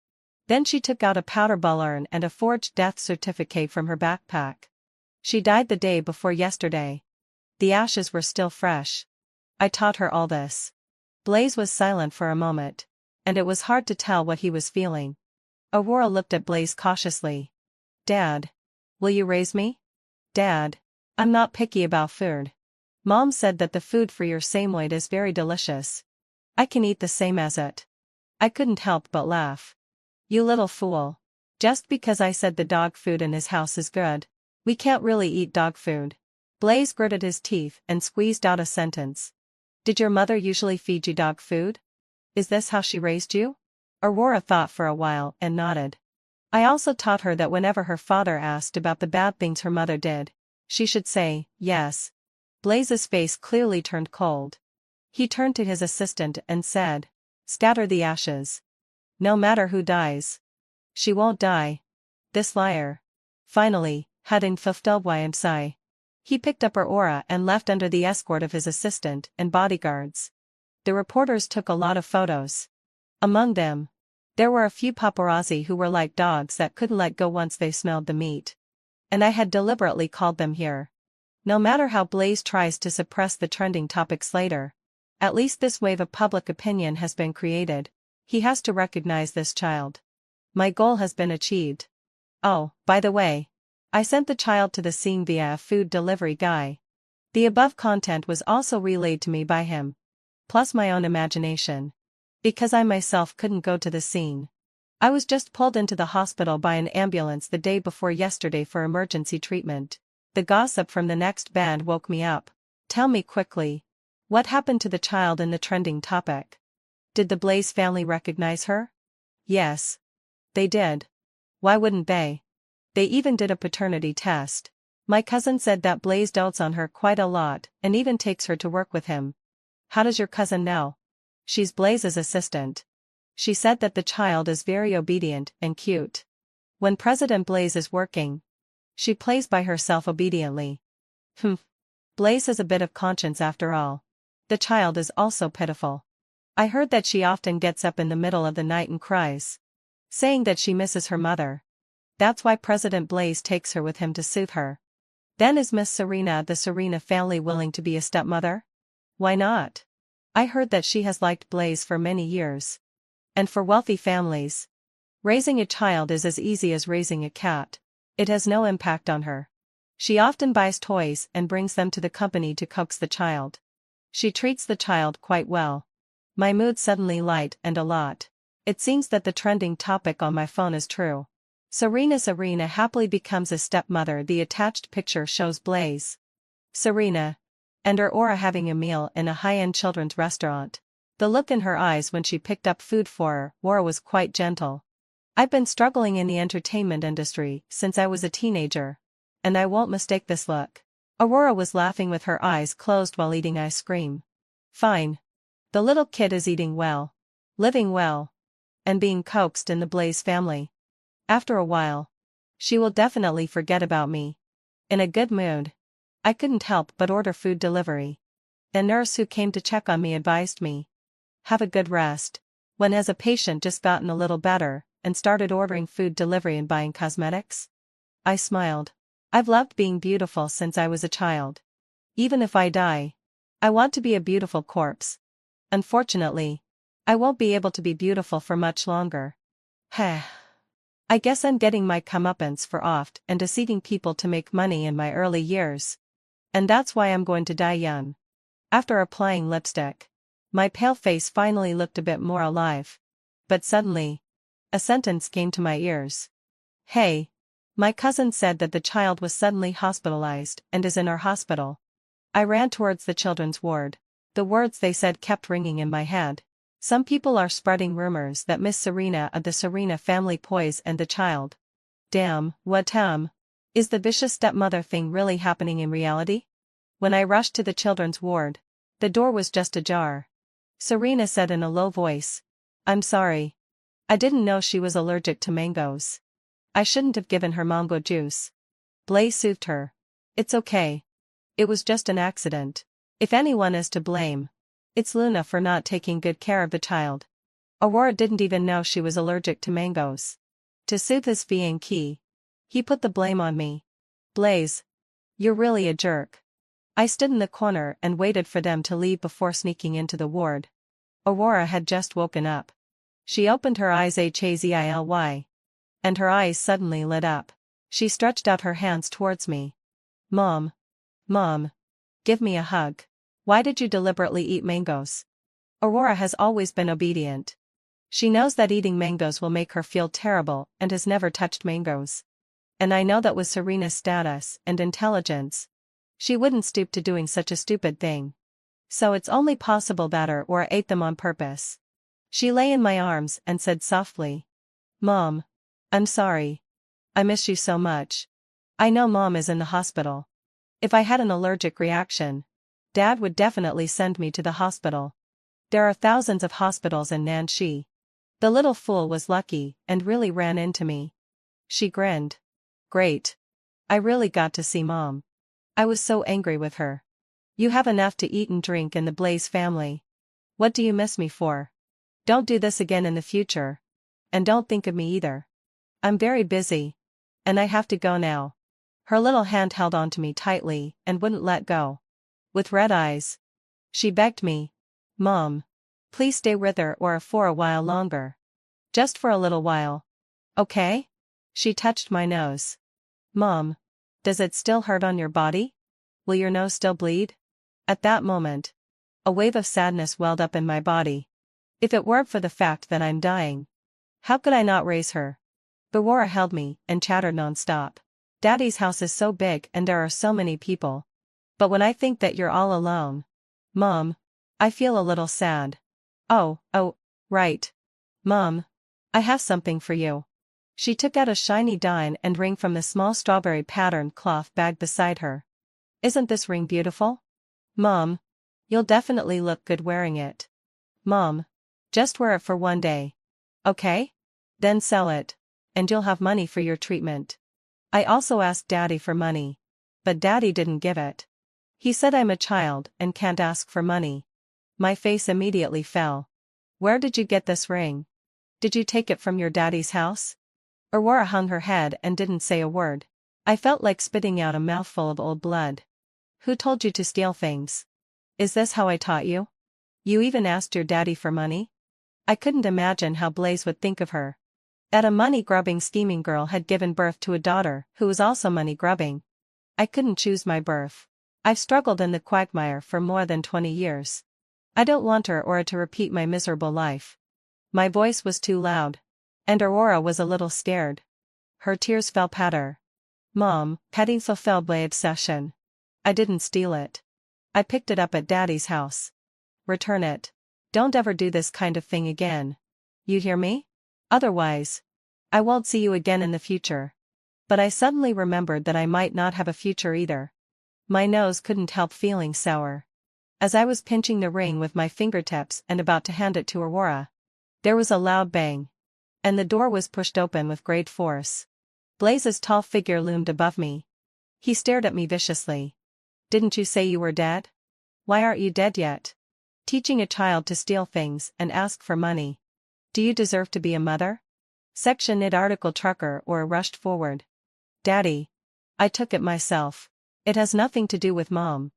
Then she took out a powder balloon and a forged death certificate from her backpack. She died the day before yesterday. The ashes were still fresh. I taught her all this. Blaze was silent for a moment, and it was hard to tell what he was feeling. Aurora looked at Blaze cautiously. Dad, will you raise me? Dad, I'm not picky about food. Mom said that the food for your Samoyed is very delicious. I can eat the same as it. I couldn't help but laugh. You little fool. Just because I said the dog food in his house is good, we can't really eat dog food. Blaze gritted his teeth and squeezed out a sentence. Did your mother usually feed you dog food? Is this how she raised you? Aurora thought for a while and nodded. I also taught her that whenever her father asked about the bad things her mother did, she should say, yes. Blaze's face clearly turned cold. He turned to his assistant and said, Scatter the ashes. No matter who dies. She won't die. This liar. Finally, having fulfilled Yamsai, he picked up Aurora and left under the escort of his assistant and bodyguards. The reporters took a lot of photos. Among them, There were a few paparazzi who were like dogs that couldn't let go once they smelled the meat. And I had deliberately called them here. No matter how Blaze tries to suppress the trending topics later, at least this wave of public opinion has been created. He has to recognize this child. My goal has been achieved. Oh, by the way, I sent the child to the scene via a food delivery guy. The above content was also relayed to me by him. Plus my own imagination. Because I myself couldn't go to the scene. I was just pulled into the hospital by an ambulance the day before yesterday for emergency treatment. The gossip from the next band woke me up. Tell me quickly. What happened to the child in the trending topic? Did the Blaze family recognize her? Yes. They did. Why wouldn't they? They even did a paternity test. My cousin said that Blaze dotes on her quite a lot and even takes her to work with him. How does your cousin know? She's Blaze's assistant. She said that the child is very obedient and cute. When President Blaze is working, she plays by herself obediently. Blaze has a bit of conscience after all. The child is also pitiful. I heard that she often gets up in the middle of the night and cries, saying that she misses her mother. That's why President Blaze takes her with him to soothe her. Then is Miss Serena the Serena family willing to be a stepmother? Why not? I heard that she has liked Blaze for many years. And for wealthy families, raising a child is as easy as raising a cat. It has no impact on her. She often buys toys and brings them to the company to coax the child. She treats the child quite well. My mood suddenly light and a lot. It seems that the trending topic on my phone is true. Serena happily becomes a stepmother. The attached picture shows Blaze, Serena, and her Aura having a meal in a high-end children's restaurant. The look in her eyes when she picked up food for her, Aura, was quite gentle. I've been struggling in the entertainment industry since I was a teenager, and I won't mistake this look. Aurora was laughing with her eyes closed while eating ice cream. Fine. The little kid is eating well, living well, and being coaxed in the Blaze family. After a while, she will definitely forget about me. In a good mood, I couldn't help but order food delivery. A nurse who came to check on me advised me, have a good rest. When has a patient just gotten a little better and started ordering food delivery and buying cosmetics? I smiled. I've loved being beautiful since I was a child. Even if I die, I want to be a beautiful corpse. Unfortunately, I won't be able to be beautiful for much longer. Heh. I guess I'm getting my comeuppance for oft and deceiving people to make money in my early years. And that's why I'm going to die young. After applying lipstick, my pale face finally looked a bit more alive. But suddenly, a sentence came to my ears. Hey. My cousin said that the child was suddenly hospitalized and is in our hospital. I ran towards the children's ward. The words they said kept ringing in my head. Some people are spreading rumors that Miss Serena of the Serena family poisoned the child. Damn, what is the vicious stepmother thing really happening in reality? When I rushed to the children's ward, the door was just ajar. Serena said in a low voice, I'm sorry. I didn't know she was allergic to mangoes. I shouldn't have given her mango juice. Blaze soothed her. It's okay. It was just an accident. If anyone is to blame, it's Luna for not taking good care of the child. Aurora didn't even know she was allergic to mangoes. To soothe his fiancée, he put the blame on me. Blaze, you're really a jerk. I stood in the corner and waited for them to leave before sneaking into the ward. Aurora had just woken up. She opened her eyes hazily, and her eyes suddenly lit up. She stretched out her hands towards me. Mom. Give me a hug. Why did you deliberately eat mangoes? Aurora has always been obedient. She knows that eating mangoes will make her feel terrible and has never touched mangoes. And I know that with Serena's status and intelligence, she wouldn't stoop to doing such a stupid thing. So it's only possible that Aurora ate them on purpose. She lay in my arms and said softly, Mom. I'm sorry. I miss you so much. I know Mom is in the hospital. If I had an allergic reaction, Dad would definitely send me to the hospital. There are thousands of hospitals in Nancy. The little fool was lucky and really ran into me. She grinned. Great. I really got to see Mom. I was so angry with her. You have enough to eat and drink in the Blaze family. What do you miss me for? Don't do this again in the future. and don't think of me either. I'm very busy. And I have to go now. Her little hand held onto me tightly and wouldn't let go. With red eyes, she begged me, Mom, please stay with her or for a while longer. Just for a little while. Okay? She touched my nose. Mom, does it still hurt on your body? Will your nose still bleed? At that moment, a wave of sadness welled up in my body. If it weren't for the fact that I'm dying, how could I not raise her? Aurora held me and chattered nonstop. Daddy's house is so big and there are so many people. But when I think that you're all alone, Mom, I feel a little sad. Oh, right. Mom, I have something for you. She took out a shiny diamond and ring from the small strawberry patterned cloth bag beside her. Isn't this ring beautiful? Mom, you'll definitely look good wearing it. Mom, just wear it for one day. Okay? Then sell it, and you'll have money for your treatment. I also asked Daddy for money. But Daddy didn't give it. He said I'm a child and can't ask for money. My face immediately fell. Where did you get this ring? Did you take it from your daddy's house? Aurora hung her head and didn't say a word. I felt like spitting out a mouthful of old blood. Who told you to steal things? Is this how I taught you? You even asked your daddy for money? I couldn't imagine how Blaze would think of her. That a money-grubbing scheming girl had given birth to a daughter who was also money-grubbing. I couldn't choose my birth. I've struggled in the quagmire for more than 20 years. I don't want her or to repeat my miserable life. My voice was too loud. And Aurora was a little scared. Her tears fell patter. Mom, petting fulfilled my obsession. I didn't steal it. I picked it up at Daddy's house. Return it. Don't ever do this kind of thing again. You hear me? Otherwise, I won't see you again in the future. But I suddenly remembered that I might not have a future either. My nose couldn't help feeling sour. As I was pinching the ring with my fingertips and about to hand it to Aurora, there was a loud bang. And the door was pushed open with great force. Blaze's tall figure loomed above me. He stared at me viciously. Didn't you say you were dead? Why aren't you dead yet? Teaching a child to steal things and ask for money. Do you deserve to be a mother? Section id article trucker or rushed forward. Daddy. I took it myself. It has nothing to do with Mom.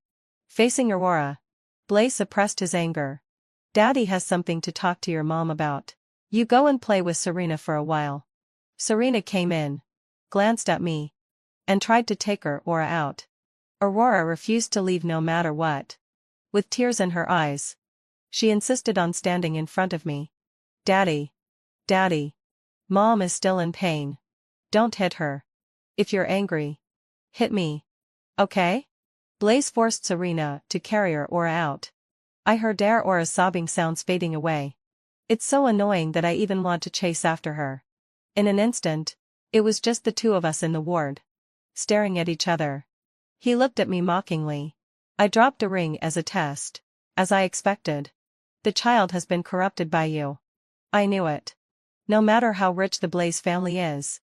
Facing Aurora, Blaze suppressed his anger. Daddy has something to talk to your mom about. You go and play with Serena for a while. Serena came in, glanced at me, and tried to take Aurora out. Aurora refused to leave no matter what. With tears in her eyes, she insisted on standing in front of me. Daddy. Daddy. Mom is still in pain. Don't hit her. If you're angry, hit me. Okay? Blaze forced Serena to carry Aurora out. I heard Aurora's sobbing sounds fading away. It's so annoying that I even want to chase after her. In an instant, it was just the two of us in the ward, staring at each other. He looked at me mockingly. I dropped a ring as a test, as I expected. The child has been corrupted by you. I knew it. No matter how rich the Blaze family is,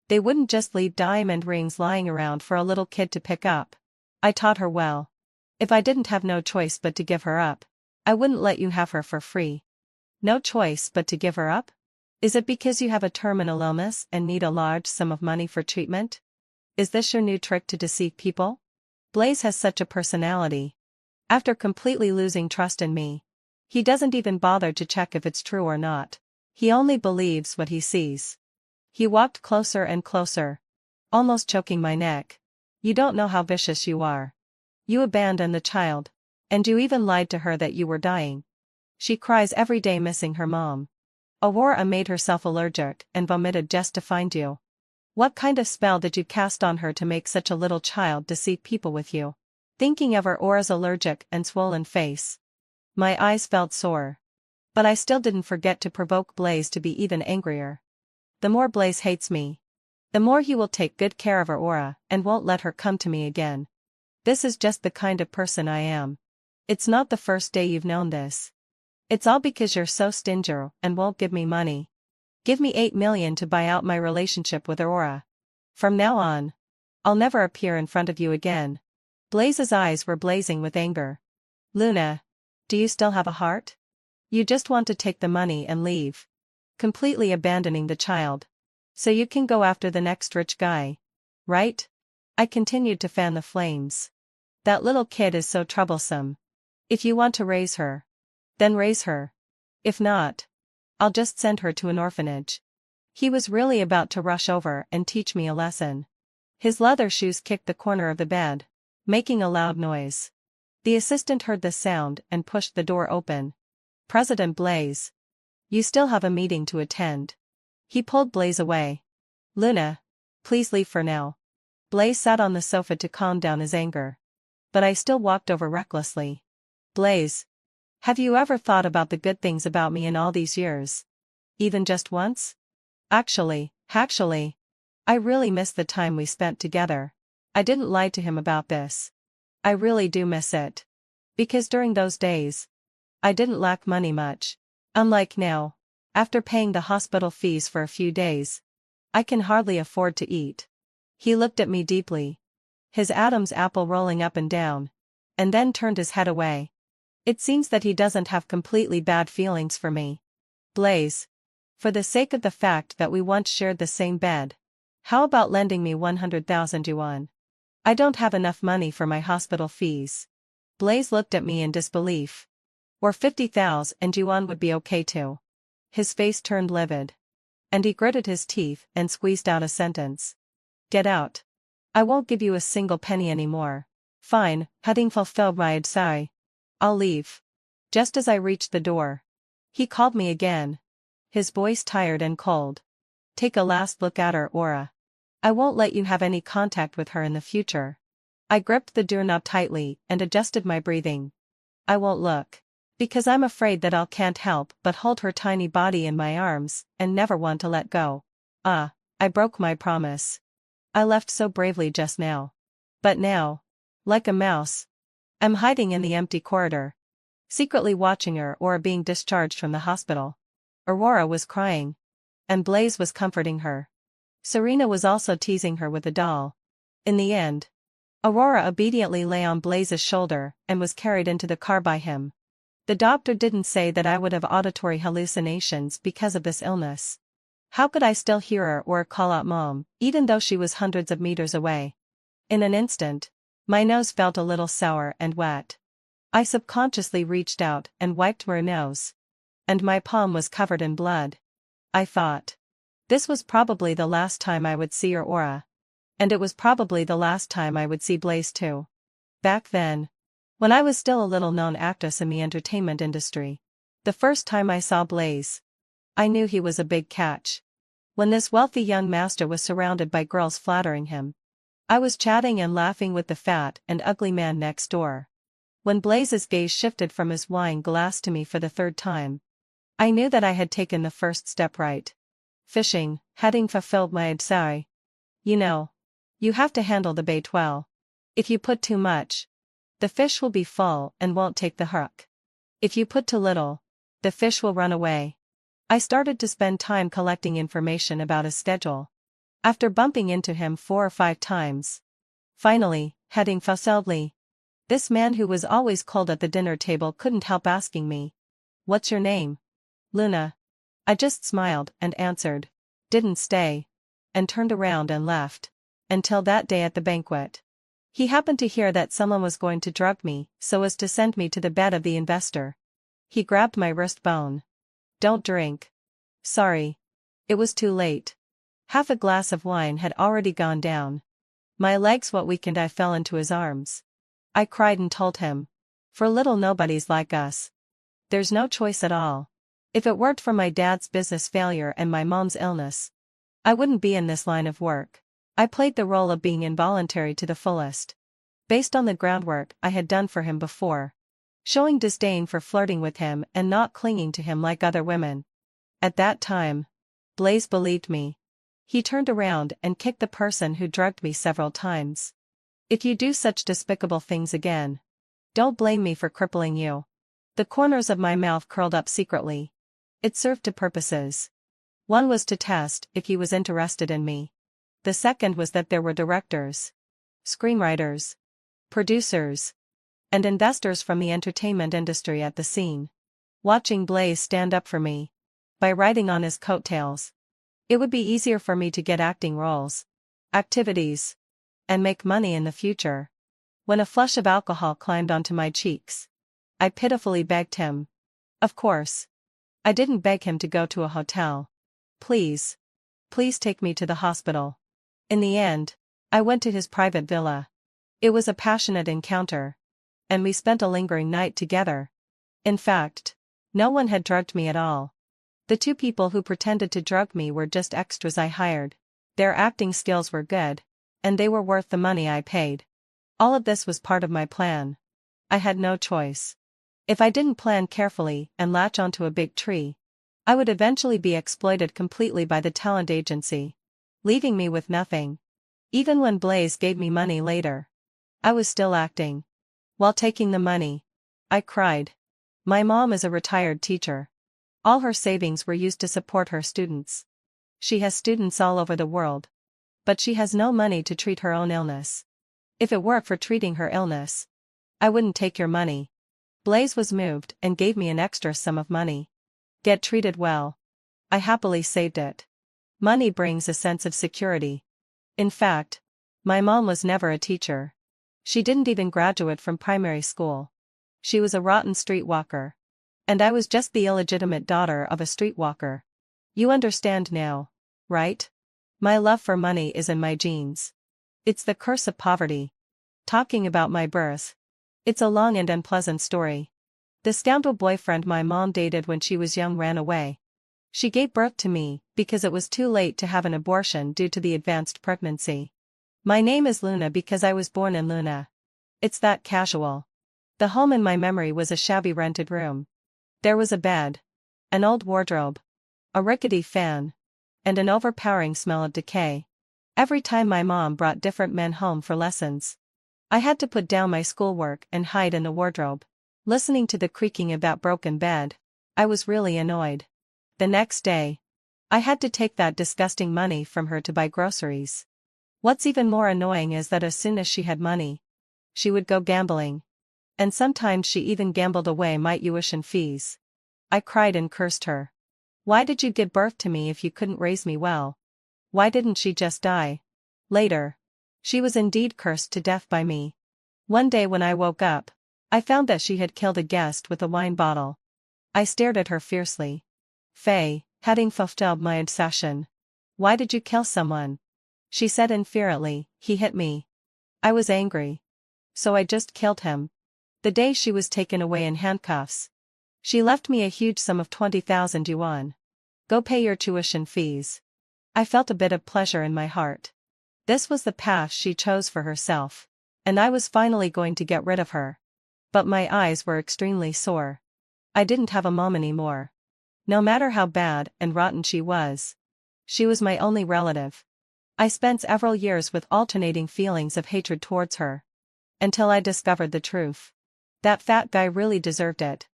they wouldn't just leave diamond rings lying around for a little kid to pick up. I taught her well. If I didn't have no choice but to give her up, I wouldn't let you have her for free. No choice but to give her up? Is it because you have a terminal illness and need a large sum of money for treatment? Is this your new trick to deceive people? Blaze has such a personality. After completely losing trust in me, he doesn't even bother to check if it's true or not. He only believes what he sees. He walked closer and closer, almost choking my neck. You don't know how vicious you are. You abandoned the child, and you even lied to her that you were dying. She cries every day missing her mom. Aurora made herself allergic and vomited just to find you. What kind of spell did you cast on her to make such a little child deceive people with you? Thinking of Aurora's allergic and swollen face, my eyes felt sore. But I still didn't forget to provoke Blaze to be even angrier. The more Blaze hates me, the more he will take good care of Aurora and won't let her come to me again. This is just the kind of person I am. It's not the first day you've known this. It's all because you're so stingy and won't give me money. Give me $8 million to buy out my relationship with Aurora. From now on, I'll never appear in front of you again. Blaze's eyes were blazing with anger. Luna, do you still have a heart? You just want to take the money and leave. completely abandoning the child. So you can go after the next rich guy. Right? I continued to fan the flames. That little kid is so troublesome. If you want to raise her, then raise her. If not, I'll just send her to an orphanage. He was really about to rush over and teach me a lesson. His leather shoes kicked the corner of the bed, making a loud noise. The assistant heard the sound and pushed the door open. President Blaze. You still have a meeting to attend. He pulled Blaze away. Luna, please leave for now. Blaze sat on the sofa to calm down his anger. But I still walked over recklessly. Blaze. Have you ever thought about the good things about me in all these years? Even just once? Actually, I really miss the time we spent together. I didn't lie to him about this. I really do miss it. Because during those days, I didn't lack money much. Unlike now, after paying the hospital fees for a few days, I can hardly afford to eat. He looked at me deeply, his Adam's apple rolling up and down, and then turned his head away. It seems that he doesn't have completely bad feelings for me. Blaze. For the sake of the fact that we once shared the same bed, how about lending me 100,000 yuan? I don't have enough money for my hospital fees. Blaze looked at me in disbelief. Or 50,000 yuan would be okay too. His face turned livid. And he gritted his teeth and squeezed out a sentence. Get out. I won't give you a single penny anymore. Fine, having fulfilled my adsi. I'll leave. Just as I reached the door, he called me again. His voice tired and cold. Take a last look at her, Aura. I won't let you have any contact with her in the future. I gripped the doorknob tightly and adjusted my breathing. I won't look. Because I'm afraid that I can't help but hold her tiny body in my arms and never want to let go. I broke my promise. I left so bravely just now. But now, like a mouse, I'm hiding in the empty corridor, secretly watching her or being discharged from the hospital. Aurora was crying, and Blaze was comforting her. Serena was also teasing her with a doll. In the end, Aurora obediently lay on Blaze's shoulder and was carried into the car by him. The doctor didn't say that I would have auditory hallucinations because of this illness. How could I still hear her or call out Mom, even though she was hundreds of meters away? In an instant, my nose felt a little sour and wet. I subconsciously reached out and wiped my nose. And my palm was covered in blood. I thought. This was probably the last time I would see Aurora. And it was probably the last time I would see Blaze too. Back then, when I was still a little-known actress in the entertainment industry, the first time I saw Blaze, I knew he was a big catch. When this wealthy young master was surrounded by girls flattering him, I was chatting and laughing with the fat and ugly man next door. When Blaze's gaze shifted from his wine glass to me for the third time, I knew that I had taken the first step right. Fishing, having fulfilled my adsi. You know, you have to handle the bait well. If you put too much, the fish will be full and won't take the hook. If you put too little, the fish will run away. I started to spend time collecting information about his schedule. After bumping into him 4 or 5 times. Finally, heading facilely. This man who was always cold at the dinner table couldn't help asking me, "What's your name?" "Luna." I just smiled and answered, "Didn't stay." And turned around and left. Until that day at the banquet. He happened to hear that someone was going to drug me so as to send me to the bed of the investor. He grabbed my wrist bone. "Don't drink." "Sorry." It was too late. Half a glass of wine had already gone down. My legs what weakened, I fell into his arms. I cried and told him. For little nobodies like us, there's no choice at all. If it weren't for my dad's business failure and my mom's illness, I wouldn't be in this line of work. I played the role of being involuntary to the fullest. Based on the groundwork I had done for him before. Showing disdain for flirting with him and not clinging to him like other women. At that time, Blaze believed me. He turned around and kicked the person who drugged me several times. If you do such despicable things again, don't blame me for crippling you. The corners of my mouth curled up secretly. It served two purposes. One was to test if he was interested in me. The second was that there were directors, screenwriters, producers, and investors from the entertainment industry at the scene, watching Blaze stand up for me. by riding on his coattails. It would be easier for me to get acting roles, activities, and make money in the future. When a flush of alcohol climbed onto my cheeks, I pitifully begged him. Of course, I didn't beg him to go to a hotel. Please. Please take me to the hospital. In the end, I went to his private villa. It was a passionate encounter. And we spent a lingering night together. In fact, no one had drugged me at all. The two people who pretended to drug me were just extras I hired. Their acting skills were good, and they were worth the money I paid. All of this was part of my plan. I had no choice. If I didn't plan carefully and latch onto a big tree, I would eventually be exploited completely by the talent agency, leaving me with nothing. Even when Blaze gave me money later, I was still acting. While taking the money, I cried. My mom is a retired teacher. All her savings were used to support her students. She has students all over the world. But she has no money to treat her own illness. If it weren't for treating her illness, I wouldn't take your money. Blaze was moved and gave me an extra sum of money. Get treated well. I happily saved it. Money brings a sense of security. In fact, my mom was never a teacher. She didn't even graduate from primary school. She was a rotten streetwalker. And I was just the illegitimate daughter of a streetwalker. You understand now, right? My love for money is in my genes. It's the curse of poverty. Talking about my birth. It's a long and unpleasant story. The scoundrel boyfriend my mom dated when she was young ran away. She gave birth to me because it was too late to have an abortion due to the advanced pregnancy. My name is Luna because I was born in Luna. It's that casual. The home in my memory was a shabby rented room. There was a bed, an old wardrobe, a rickety fan, and an overpowering smell of decay. Every time my mom brought different men home for lessons, I had to put down my schoolwork and hide in the wardrobe. Listening to the creaking of that broken bed, I was really annoyed. The next day, I had to take that disgusting money from her to buy groceries. What's even more annoying is that as soon as she had money, she would go gambling. And sometimes she even gambled away my tuition fees. I cried and cursed her. Why did you give birth to me if you couldn't raise me well? Why didn't she just die? Later, she was indeed cursed to death by me. One day when I woke up, I found that she had killed a guest with a wine bottle. I stared at her fiercely. Faye, having fulfilled my obsession. Why did you kill someone? She said infuriately, he hit me. I was angry. So I just killed him. The day she was taken away in handcuffs, she left me a huge sum of 20,000 yuan. Go pay your tuition fees. I felt a bit of pleasure in my heart. This was the path she chose for herself, and I was finally going to get rid of her. But my eyes were extremely sore. I didn't have a mom anymore. No matter how bad and rotten she was my only relative. I spent several years with alternating feelings of hatred towards her. Until I discovered the truth. That fat guy really deserved it.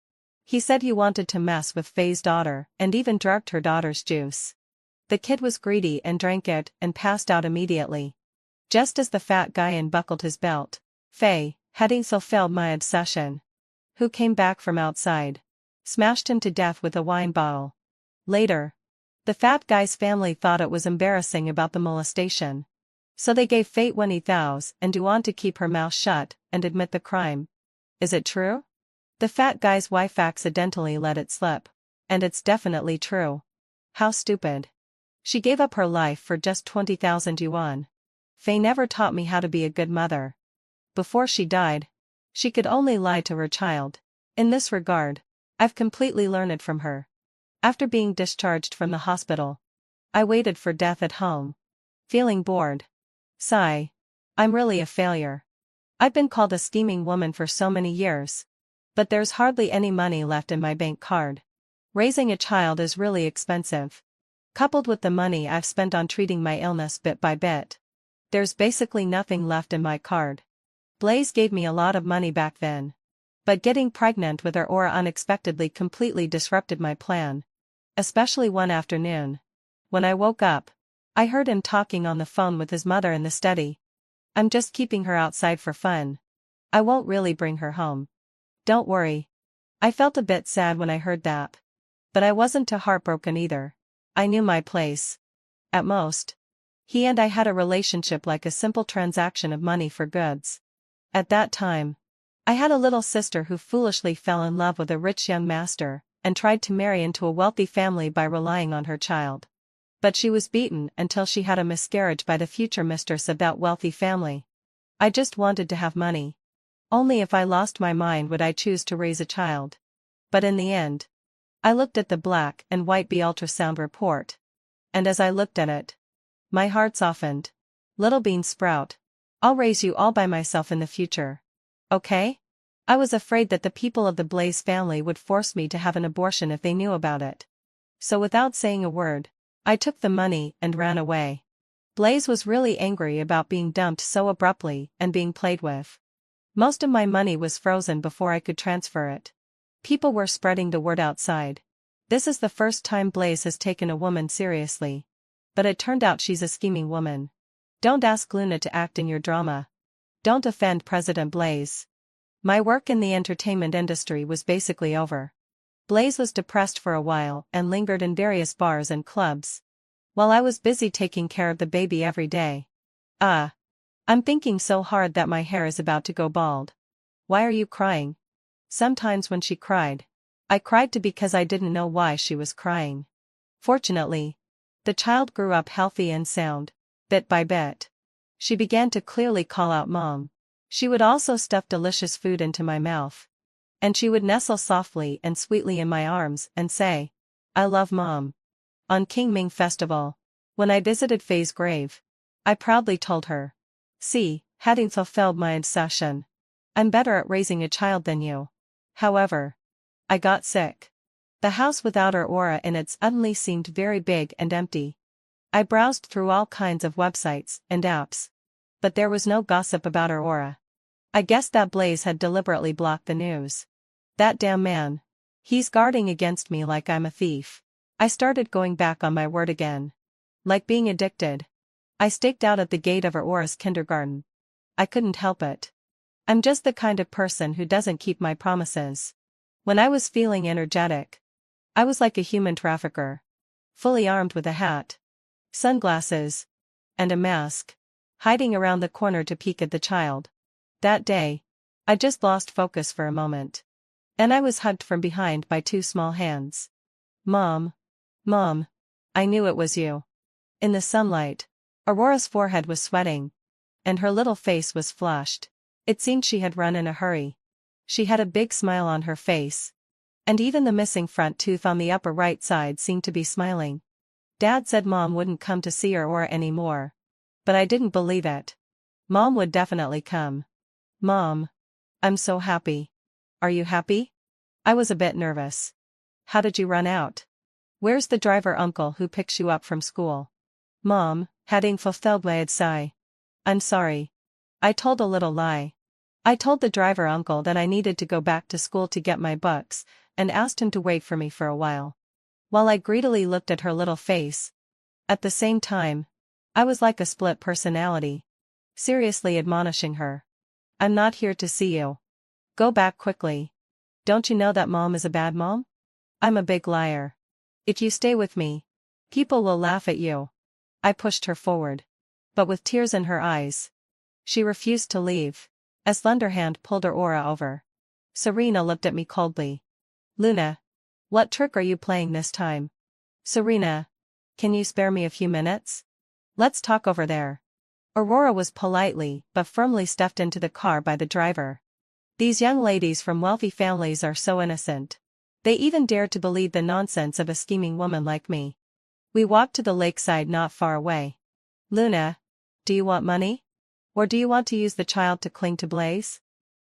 He said he wanted to mess with Faye's daughter and even drugged her daughter's juice. The kid was greedy and drank it and passed out immediately. Just as the fat guy unbuckled his belt, Faye, having fulfilled my obsession, who came back from outside, smashed him to death with a wine bottle. Later, the fat guy's family thought it was embarrassing about the molestation. So they gave Faye 20,000 and yuan to keep her mouth shut and admit the crime. Is it true? The fat guy's wife accidentally let it slip. And it's definitely true. How stupid. She gave up her life for just 20,000 yuan. Faye never taught me how to be a good mother. Before she died, she could only lie to her child. In this regard, I've completely learned from her. After being discharged from the hospital, I waited for death at home. Feeling bored. Sigh. I'm really a failure. I've been called a scheming woman for so many years. But there's hardly any money left in my bank card. Raising a child is really expensive. Coupled with the money I've spent on treating my illness bit by bit, there's basically nothing left in my card. Blaze gave me a lot of money back then. But getting pregnant with her Aura unexpectedly completely disrupted my plan. Especially one afternoon. When I woke up, I heard him talking on the phone with his mother in the study. I'm just keeping her outside for fun. I won't really bring her home. Don't worry. I felt a bit sad when I heard that. But I wasn't too heartbroken either. I knew my place. At most. He and I had a relationship like a simple transaction of money for goods. At that time, I had a little sister who foolishly fell in love with a rich young master, and tried to marry into a wealthy family by relying on her child. But she was beaten until she had a miscarriage by the future mistress of that wealthy family. I just wanted to have money. Only if I lost my mind would I choose to raise a child. But in the end, I looked at the black and white B ultrasound report. And as I looked at it, my heart softened. Little bean sprout. I'll raise you all by myself in the future. Okay? I was afraid that the people of the Blaze family would force me to have an abortion if they knew about it. So without saying a word, I took the money and ran away. Blaze was really angry about being dumped so abruptly and being played with. Most of my money was frozen before I could transfer it. People were spreading the word outside. This is the first time Blaze has taken a woman seriously. But it turned out she's a scheming woman. Don't ask Luna to act in your drama. Don't offend President Blaze. My work in the entertainment industry was basically over. Blaze was depressed for a while and lingered in various bars and clubs, while I was busy taking care of the baby every day. I'm thinking so hard that my hair is about to go bald. Why are you crying? Sometimes when she cried, I cried too because I didn't know why she was crying. Fortunately, the child grew up healthy and sound, bit by bit. She began to clearly call out Mom. She would also stuff delicious food into my mouth. And she would nestle softly and sweetly in my arms and say, I love Mom. On King Ming Festival, when I visited Faye's grave, I proudly told her, see, having fulfilled my obsession, I'm better at raising a child than you. However, I got sick. The house without her aura in it suddenly seemed very big and empty. I browsed through all kinds of websites and apps. But there was no gossip about her aura. I guessed that Blaze had deliberately blocked the news. That damn man. He's guarding against me like I'm a thief. I started going back on my word again. Like being addicted. I staked out at the gate of her aura's kindergarten. I couldn't help it. I'm just the kind of person who doesn't keep my promises. When I was feeling energetic, I was like a human trafficker. Fully armed with a hat, sunglasses, and a mask, hiding around the corner to peek at the child. That day, I just lost focus for a moment. And I was hugged from behind by two small hands. Mom. Mom. I knew it was you. In the sunlight, Aurora's forehead was sweating. And her little face was flushed. It seemed she had run in a hurry. She had a big smile on her face. And even the missing front tooth on the upper right side seemed to be smiling. Dad said Mom wouldn't come to see Aurora anymore. But I didn't believe it. Mom would definitely come. Mom. I'm so happy. Are you happy? I was a bit nervous. How did you run out? Where's the driver uncle who picks you up from school? Mom, having fulfilled my sigh. I'm sorry. I told a little lie. I told the driver uncle that I needed to go back to school to get my books, and asked him to wait for me for a while. While I greedily looked at her little face. At the same time, I was like a split personality. Seriously admonishing her. I'm not here to see you. Go back quickly. Don't you know that Mom is a bad mom? I'm a big liar. If you stay with me, people will laugh at you. I pushed her forward. But with tears in her eyes. She refused to leave. A slender hand pulled her aura over. Serena looked at me coldly. Luna. What trick are you playing this time? Serena. Can you spare me a few minutes? Let's talk over there. Aurora was politely but firmly stuffed into the car by the driver. These young ladies from wealthy families are so innocent. They even dare to believe the nonsense of a scheming woman like me. We walked to the lakeside not far away. Luna. Do you want money? Or do you want to use the child to cling to Blaze?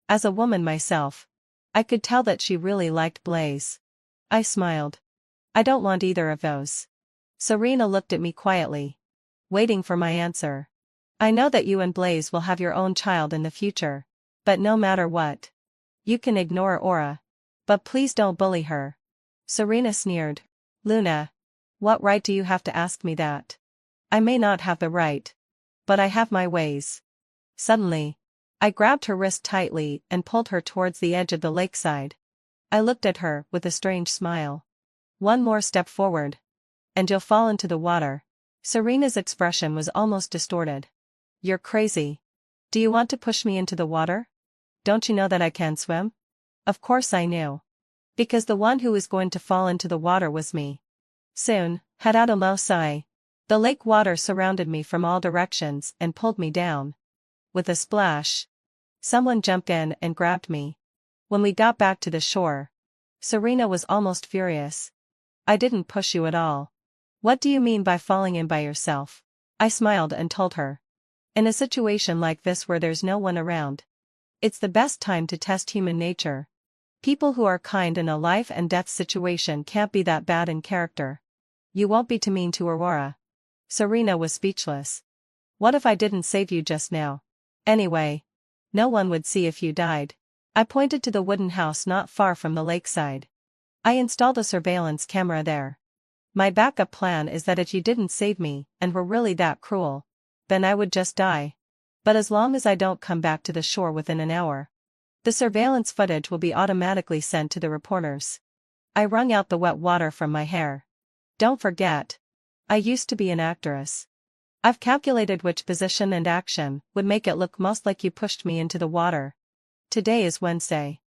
As a woman myself, I could tell that she really liked Blaze. I smiled. I don't want either of those. Serena looked at me quietly, waiting for my answer. I know that you and Blaze will have your own child in the future, but no matter what, you can ignore Aura. But please don't bully her. Serena sneered. Luna. What right do you have to ask me that? I may not have the right, but I have my ways. Suddenly, I grabbed her wrist tightly and pulled her towards the edge of the lakeside. I looked at her with a strange smile. One more step forward. And you'll fall into the water. Serena's expression was almost distorted. You're crazy. Do you want to push me into the water? Don't you know that I can swim? Of course I knew. Because the one who was going to fall into the water was me. Soon, had out a low sigh. The lake water surrounded me from all directions and pulled me down. With a splash, someone jumped in and grabbed me. When we got back to the shore, Serena was almost furious. I didn't push you at all. What do you mean by falling in by yourself? I smiled and told her. In a situation like this where there's no one around, it's the best time to test human nature. People who are kind in a life and death situation can't be that bad in character. You won't be too mean to Aurora. Serena was speechless. What if I didn't save you just now? Anyway, no one would see if you died. I pointed to the wooden house not far from the lakeside. I installed a surveillance camera there. My backup plan is that if you didn't save me and were really that cruel, then I would just die. But as long as I don't come back to the shore within an hour, the surveillance footage will be automatically sent to the reporters. I wrung out the wet water from my hair. Don't forget, I used to be an actress. I've calculated which position and action would make it look most like you pushed me into the water. Today is Wednesday.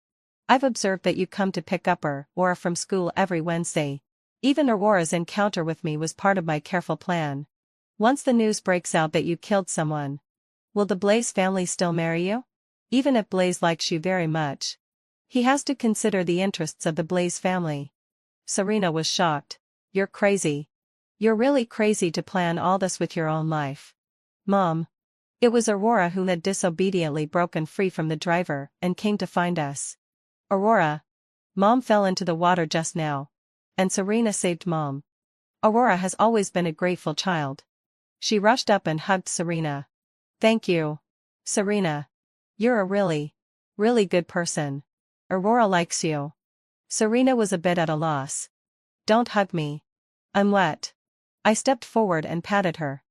I've observed that you come to pick up Aurora from school every Wednesday. Even Aurora's encounter with me was part of my careful plan. Once the news breaks out that you killed someone, will the Blaze family still marry you? Even if Blaze likes you very much, he has to consider the interests of the Blaze family. Serena was shocked. You're crazy. You're really crazy to plan all this with your own life. Mom. It was Aurora who had disobediently broken free from the driver and came to find us. Aurora. Mom fell into the water just now. And Serena saved Mom. Aurora has always been a grateful child. She rushed up and hugged Serena. Thank you. Serena. You're a really, really good person. Aurora likes you. Serena was a bit at a loss. Don't hug me. I'm wet. I stepped forward and patted her.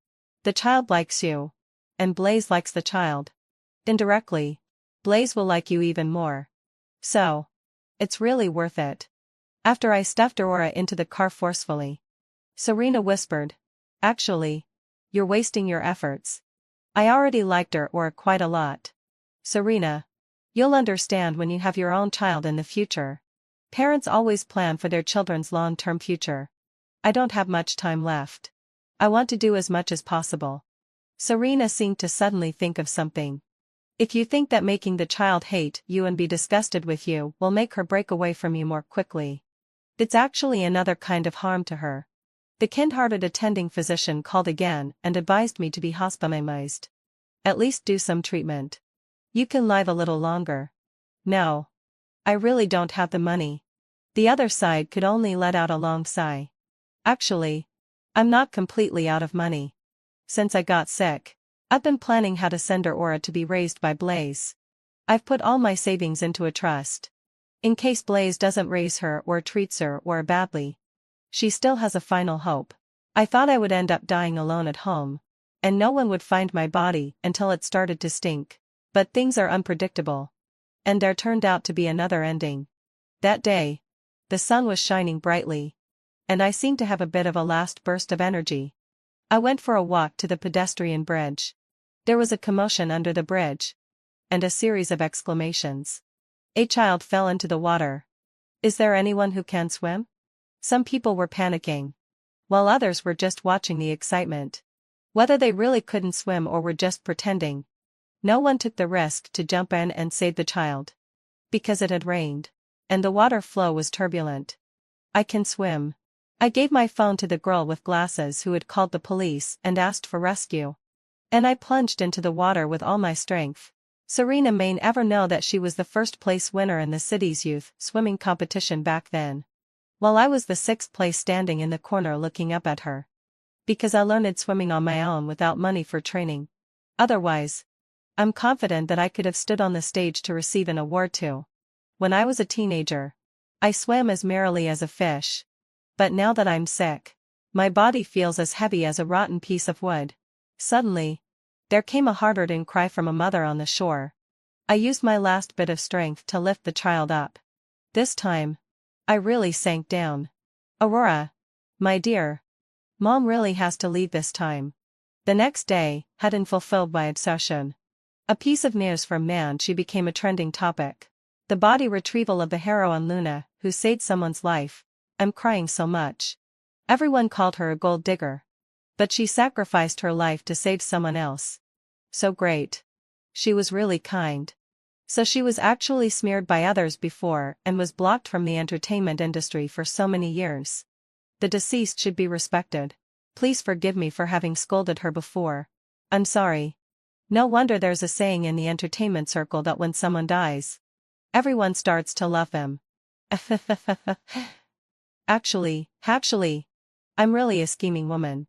The child likes you. And Blaze likes the child. Indirectly, Blaze will like you even more. So, it's really worth it. After I stuffed Aurora into the car forcefully, Serena whispered, actually, you're wasting your efforts. I already liked Aurora quite a lot. Serena, you'll understand when you have your own child in the future. Parents always plan for their children's long-term future. I don't have much time left. I want to do as much as possible. Serena seemed to suddenly think of something. If you think that making the child hate you and be disgusted with you will make her break away from you more quickly, it's actually another kind of harm to her. The kind-hearted attending physician called again and advised me to be hospitalized. At least do some treatment. You can live a little longer. No. I really don't have the money. The other side could only let out a long sigh. Actually, I'm not completely out of money. Since I got sick, I've been planning how to send Aurora to be raised by Blaze. I've put all my savings into a trust. In case Blaze doesn't raise her or treats her or badly, she still has a final hope. I thought I would end up dying alone at home, and no one would find my body until it started to stink. But things are unpredictable. And there turned out to be another ending. That day, the sun was shining brightly, and I seemed to have a bit of a last burst of energy. I went for a walk to the pedestrian bridge. There was a commotion under the bridge, and a series of exclamations. A child fell into the water. Is there anyone who can swim? Some people were panicking, while others were just watching the excitement. Whether they really couldn't swim or were just pretending, no one took the risk to jump in and save the child. Because it had rained, and the water flow was turbulent. I can swim. I gave my phone to the girl with glasses who had called the police and asked for rescue. And I plunged into the water with all my strength. Serena may never know that she was the first place winner in the city's youth swimming competition back then, while I was the sixth place standing in the corner looking up at her. Because I learned swimming on my own without money for training. Otherwise, I'm confident that I could have stood on the stage to receive an award too. When I was a teenager, I swam as merrily as a fish. But now that I'm sick, my body feels as heavy as a rotten piece of wood. Suddenly, there came a heartrending cry from a mother on the shore. I used my last bit of strength to lift the child up. This time, I really sank down. Aurora. My dear. Mom really has to leave this time. The next day, hadn't fulfilled my obsession. A piece of news from Man she became a trending topic. The body retrieval of the heroine Luna, who saved someone's life. I'm crying so much. Everyone called her a gold digger. But she sacrificed her life to save someone else. So great. She was really kind. So she was actually smeared by others before and was blocked from the entertainment industry for so many years. The deceased should be respected. Please forgive me for having scolded her before. I'm sorry. No wonder there's a saying in the entertainment circle that when someone dies, everyone starts to love them. Actually, I'm really a scheming woman.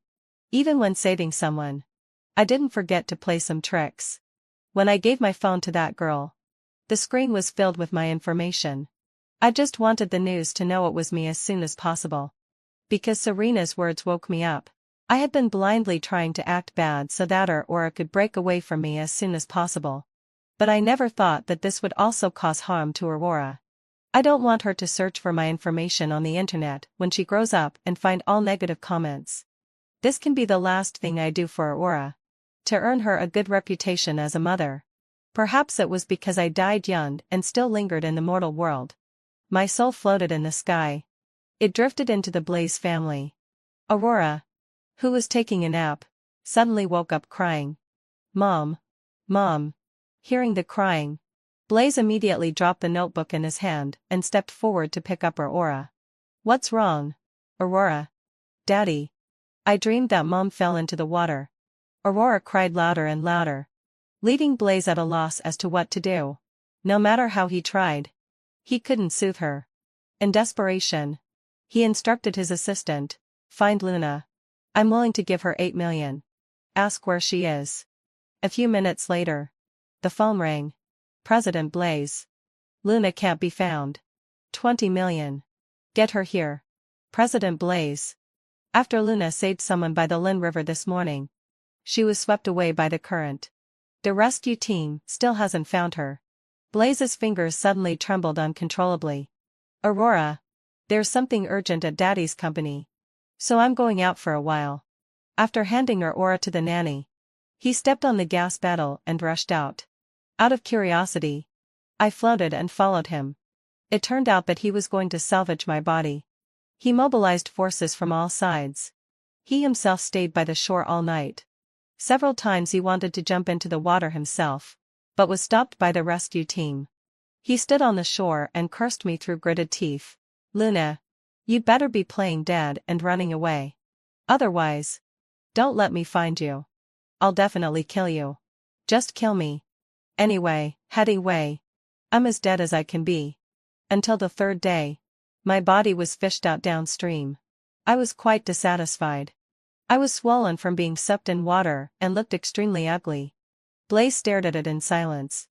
Even when saving someone, I didn't forget to play some tricks. When I gave my phone to that girl, the screen was filled with my information. I just wanted the news to know it was me as soon as possible. Because Serena's words woke me up. I had been blindly trying to act bad so that Aurora could break away from me as soon as possible. But I never thought that this would also cause harm to Aurora. I don't want her to search for my information on the internet when she grows up and find all negative comments. This can be the last thing I do for Aurora. To earn her a good reputation as a mother. Perhaps it was because I died young and still lingered in the mortal world. My soul floated in the sky. It drifted into the Blaze family. Aurora, who was taking a nap, suddenly woke up crying. Mom. Mom. Hearing the crying, Blaze immediately dropped the notebook in his hand and stepped forward to pick up Aurora. What's wrong, Aurora? Daddy. I dreamed that Mom fell into the water. Aurora cried louder and louder, leaving Blaze at a loss as to what to do. No matter how he tried, he couldn't soothe her. In desperation, he instructed his assistant, find Luna. I'm willing to give her 8 million. Ask where she is. A few minutes later, the phone rang. President Blaze. Luna can't be found. 20 million. Get her here. President Blaze. After Luna saved someone by the Lynn River this morning, she was swept away by the current. The rescue team still hasn't found her. Blaze's fingers suddenly trembled uncontrollably. Aurora. There's something urgent at Daddy's company. So I'm going out for a while. After handing Aurora to the nanny, he stepped on the gas pedal and rushed out. Out of curiosity, I floated and followed him. It turned out that he was going to salvage my body. He mobilized forces from all sides. He himself stayed by the shore all night. Several times he wanted to jump into the water himself, but was stopped by the rescue team. He stood on the shore and cursed me through gritted teeth. Luna. You'd better be playing dead and running away. Otherwise, don't let me find you. I'll definitely kill you. Just kill me. Anyway, I'm as dead as I can be. Until the third day, my body was fished out downstream. I was quite dissatisfied. I was swollen from being soaked in water and looked extremely ugly. Blaze stared at it in silence.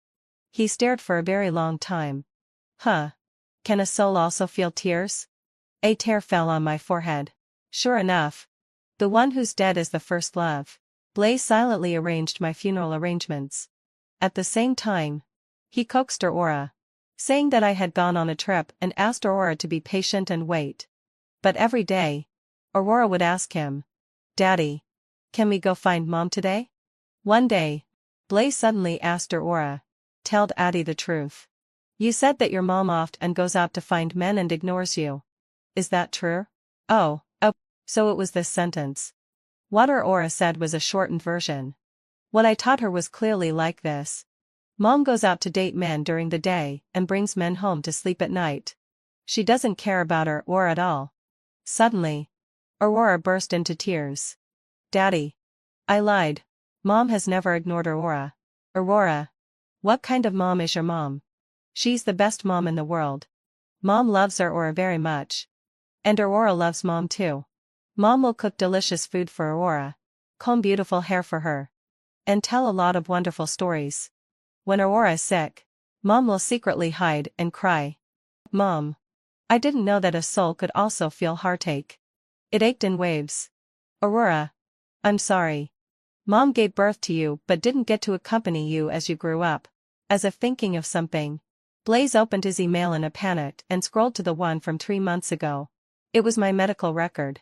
He stared for a very long time. Huh. Can a soul also feel tears? A tear fell on my forehead. Sure enough. The one who's dead is the first love. Blaze silently arranged my funeral arrangements. At the same time, he coaxed Aurora, saying that I had gone on a trip and asked Aurora to be patient and wait. But every day, Aurora would ask him, Daddy, can we go find Mom today? One day, Blaze suddenly asked Aurora, tell Daddy the truth. You said that your mom often and goes out to find men and ignores you. Is that true? Oh, so it was this sentence. What Aurora said was a shortened version. What I taught her was clearly like this. Mom goes out to date men during the day and brings men home to sleep at night. She doesn't care about her or at all. Suddenly, Aurora burst into tears. Daddy. I lied. Mom has never ignored Aurora. Aurora. What kind of mom is your mom? She's the best mom in the world. Mom loves Aurora very much. And Aurora loves Mom too. Mom will cook delicious food for Aurora, comb beautiful hair for her, and tell a lot of wonderful stories. When Aurora is sick, Mom will secretly hide and cry. Mom. I didn't know that a soul could also feel heartache. It ached in waves. Aurora. I'm sorry. Mom gave birth to you but didn't get to accompany you as you grew up. As if thinking of something, Blaze opened his email in a panic and scrolled to the one from 3 months ago. It was my medical record.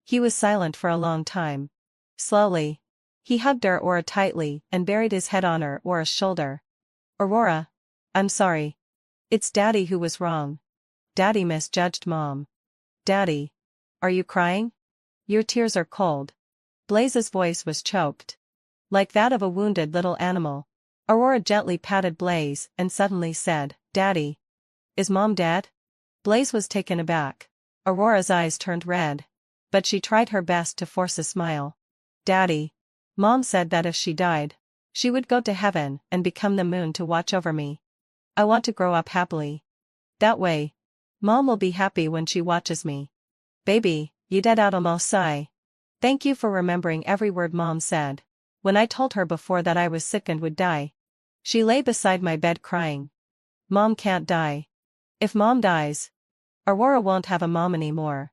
He was silent for a long time. Slowly, he hugged Aurora tightly and buried his head on Aurora's shoulder. Aurora. I'm sorry. It's Daddy who was wrong. Daddy misjudged Mom. Daddy. Are you crying? Your tears are cold. Blaze's voice was choked. Like that of a wounded little animal. Aurora gently patted Blaze and suddenly said, Daddy. Is Mom dead? Blaze was taken aback. Aurora's eyes turned red. But she tried her best to force a smile. Daddy. Mom said that if she died, she would go to heaven and become the moon to watch over me. I want to grow up happily. That way, Mom will be happy when she watches me. Baby, you dead out almost sigh. Thank you for remembering every word Mom said. When I told her before that I was sick and would die. She lay beside my bed crying. Mom can't die. If Mom dies, Aurora won't have a mom anymore.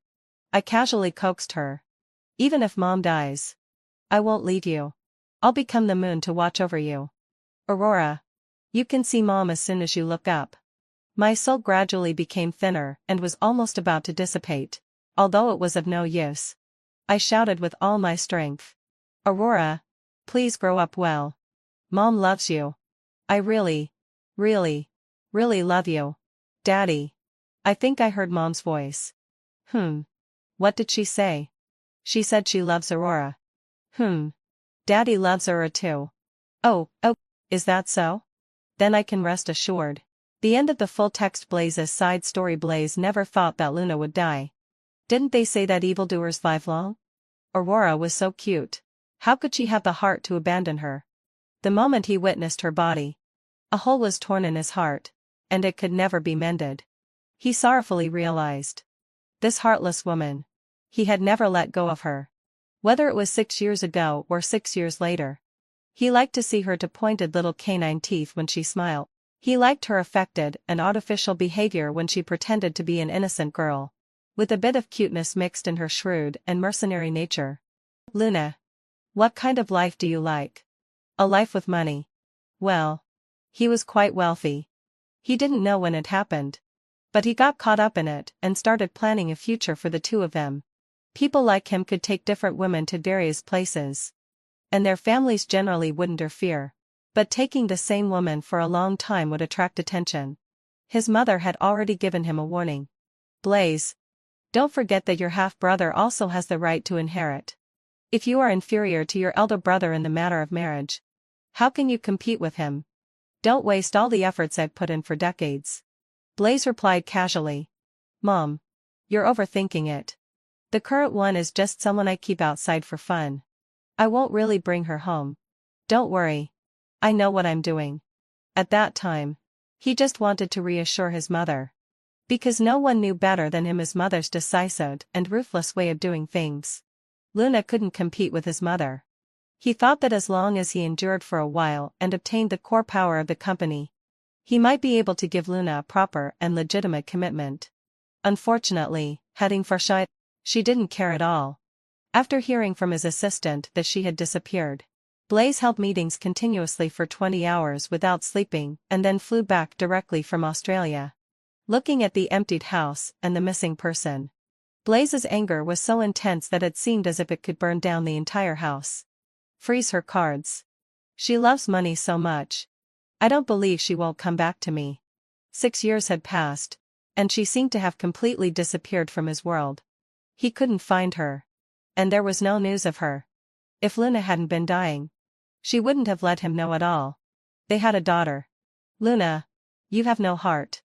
I casually coaxed her. Even if Mom dies, I won't leave you. I'll become the moon to watch over you. Aurora. You can see Mom as soon as you look up. My soul gradually became thinner and was almost about to dissipate, although it was of no use. I shouted with all my strength. Aurora. Please grow up well. Mom loves you. I really, really love you. Daddy. I think I heard Mom's voice. What did she say? She said she loves Aurora. Daddy loves Aurora too. Oh, is that so? Then I can rest assured. The end of the full text. Blaze's side story. Blaze never thought that Luna would die. Didn't they say that evildoers live long? Aurora was so cute. How could she have the heart to abandon her? The moment he witnessed her body, a hole was torn in his heart, and it could never be mended. He sorrowfully realized. This heartless woman. He had never let go of her. Whether it was 6 years ago or 6 years later. He liked to see her pointed little canine teeth when she smiled. He liked her affected and artificial behavior when she pretended to be an innocent girl, with a bit of cuteness mixed in her shrewd and mercenary nature. Luna. What kind of life do you like? A life with money. Well. He was quite wealthy. He didn't know when it happened. But he got caught up in it and started planning a future for the two of them. People like him could take different women to various places. And their families generally wouldn't interfere. But taking the same woman for a long time would attract attention. His mother had already given him a warning. Blaze. Don't forget that your half-brother also has the right to inherit. If you are inferior to your elder brother in the matter of marriage, how can you compete with him? Don't waste all the efforts I've put in for decades. Blaze replied casually. Mom. You're overthinking it. The current one is just someone I keep outside for fun. I won't really bring her home. Don't worry. I know what I'm doing. At that time, he just wanted to reassure his mother. Because no one knew better than him his mother's decisive and ruthless way of doing things. Luna couldn't compete with his mother. He thought that as long as he endured for a while and obtained the core power of the company, he might be able to give Luna a proper and legitimate commitment. Unfortunately, heading for Shai, she didn't care at all. After hearing from his assistant that she had disappeared, Blaze held meetings continuously for 20 hours without sleeping and then flew back directly from Australia. Looking at the emptied house and the missing person, Blaze's anger was so intense that it seemed as if it could burn down the entire house. Freeze her cards. She loves money so much. I don't believe she won't come back to me. 6 years had passed, and she seemed to have completely disappeared from his world. He couldn't find her. And there was no news of her. If Luna hadn't been dying, she wouldn't have let him know at all. They had a daughter. Luna. You have no heart.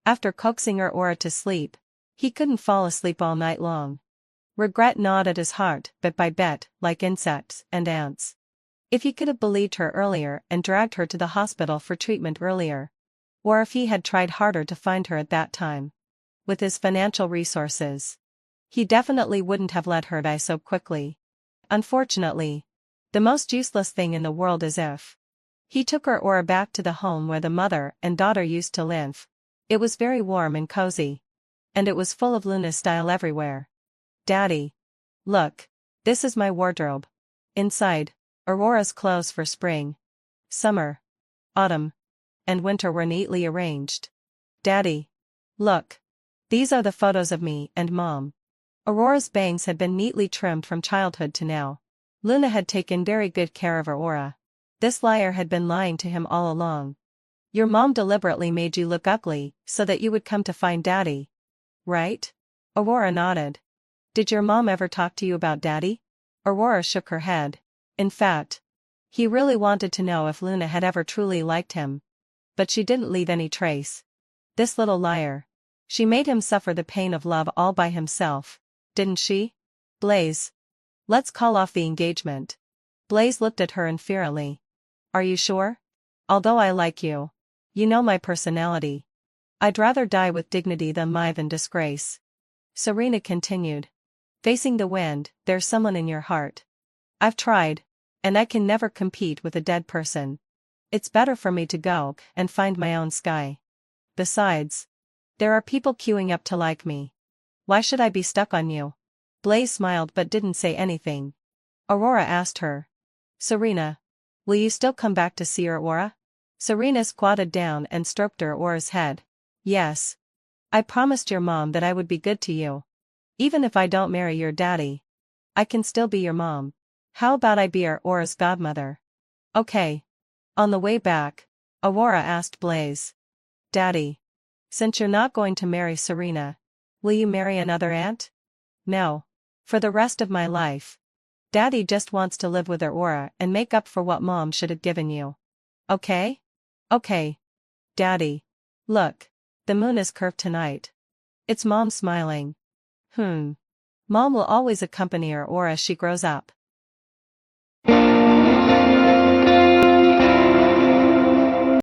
After coaxing Aurora to sleep, he couldn't fall asleep all night long. Regret gnawed at his heart bit by bit, like insects and ants. If he could have believed her earlier and dragged her to the hospital for treatment earlier. Or if he had tried harder to find her at that time. With his financial resources, he definitely wouldn't have let her die so quickly. Unfortunately, the most useless thing in the world is if. He took Aurora back to the home where the mother and daughter used to live. It was very warm and cozy. And it was full of Luna's style everywhere. Daddy. Look. This is my wardrobe. Inside, Aurora's clothes for spring, summer, autumn, and winter were neatly arranged. Daddy. Look. These are the photos of me and Mom. Aurora's bangs had been neatly trimmed from childhood to now. Luna had taken very good care of Aurora. This liar had been lying to him all along. Your mom deliberately made you look ugly, so that you would come to find Daddy. Right? Aurora nodded. Did your mom ever talk to you about Daddy? Aurora shook her head. In fact, he really wanted to know if Luna had ever truly liked him. But she didn't leave any trace. This little liar. She made him suffer the pain of love all by himself, didn't she? Blaze. Let's call off the engagement. Blaze looked at her unfairly. Are you sure? Although I like you. You know my personality. I'd rather die with dignity than live in disgrace. Serena continued. Facing the wind, there's someone in your heart. I've tried. And I can never compete with a dead person. It's better for me to go and find my own sky. Besides, there are people queuing up to like me. Why should I be stuck on you? Blaze smiled but didn't say anything. Aurora asked her. Serena. Will you still come back to see Aurora? Serena squatted down and stroked Aurora's head. Yes. I promised your mom that I would be good to you. Even if I don't marry your daddy, I can still be your mom. How about I be Aurora's godmother? Okay. On the way back, Aurora asked Blaze. Daddy. Since you're not going to marry Serena, will you marry another aunt? No. For the rest of my life. Daddy just wants to live with Aurora and make up for what Mom should have given you. Okay? Okay. Daddy. Look. The moon is curved tonight. It's Mom smiling. Mom will always accompany Aurora as she grows up.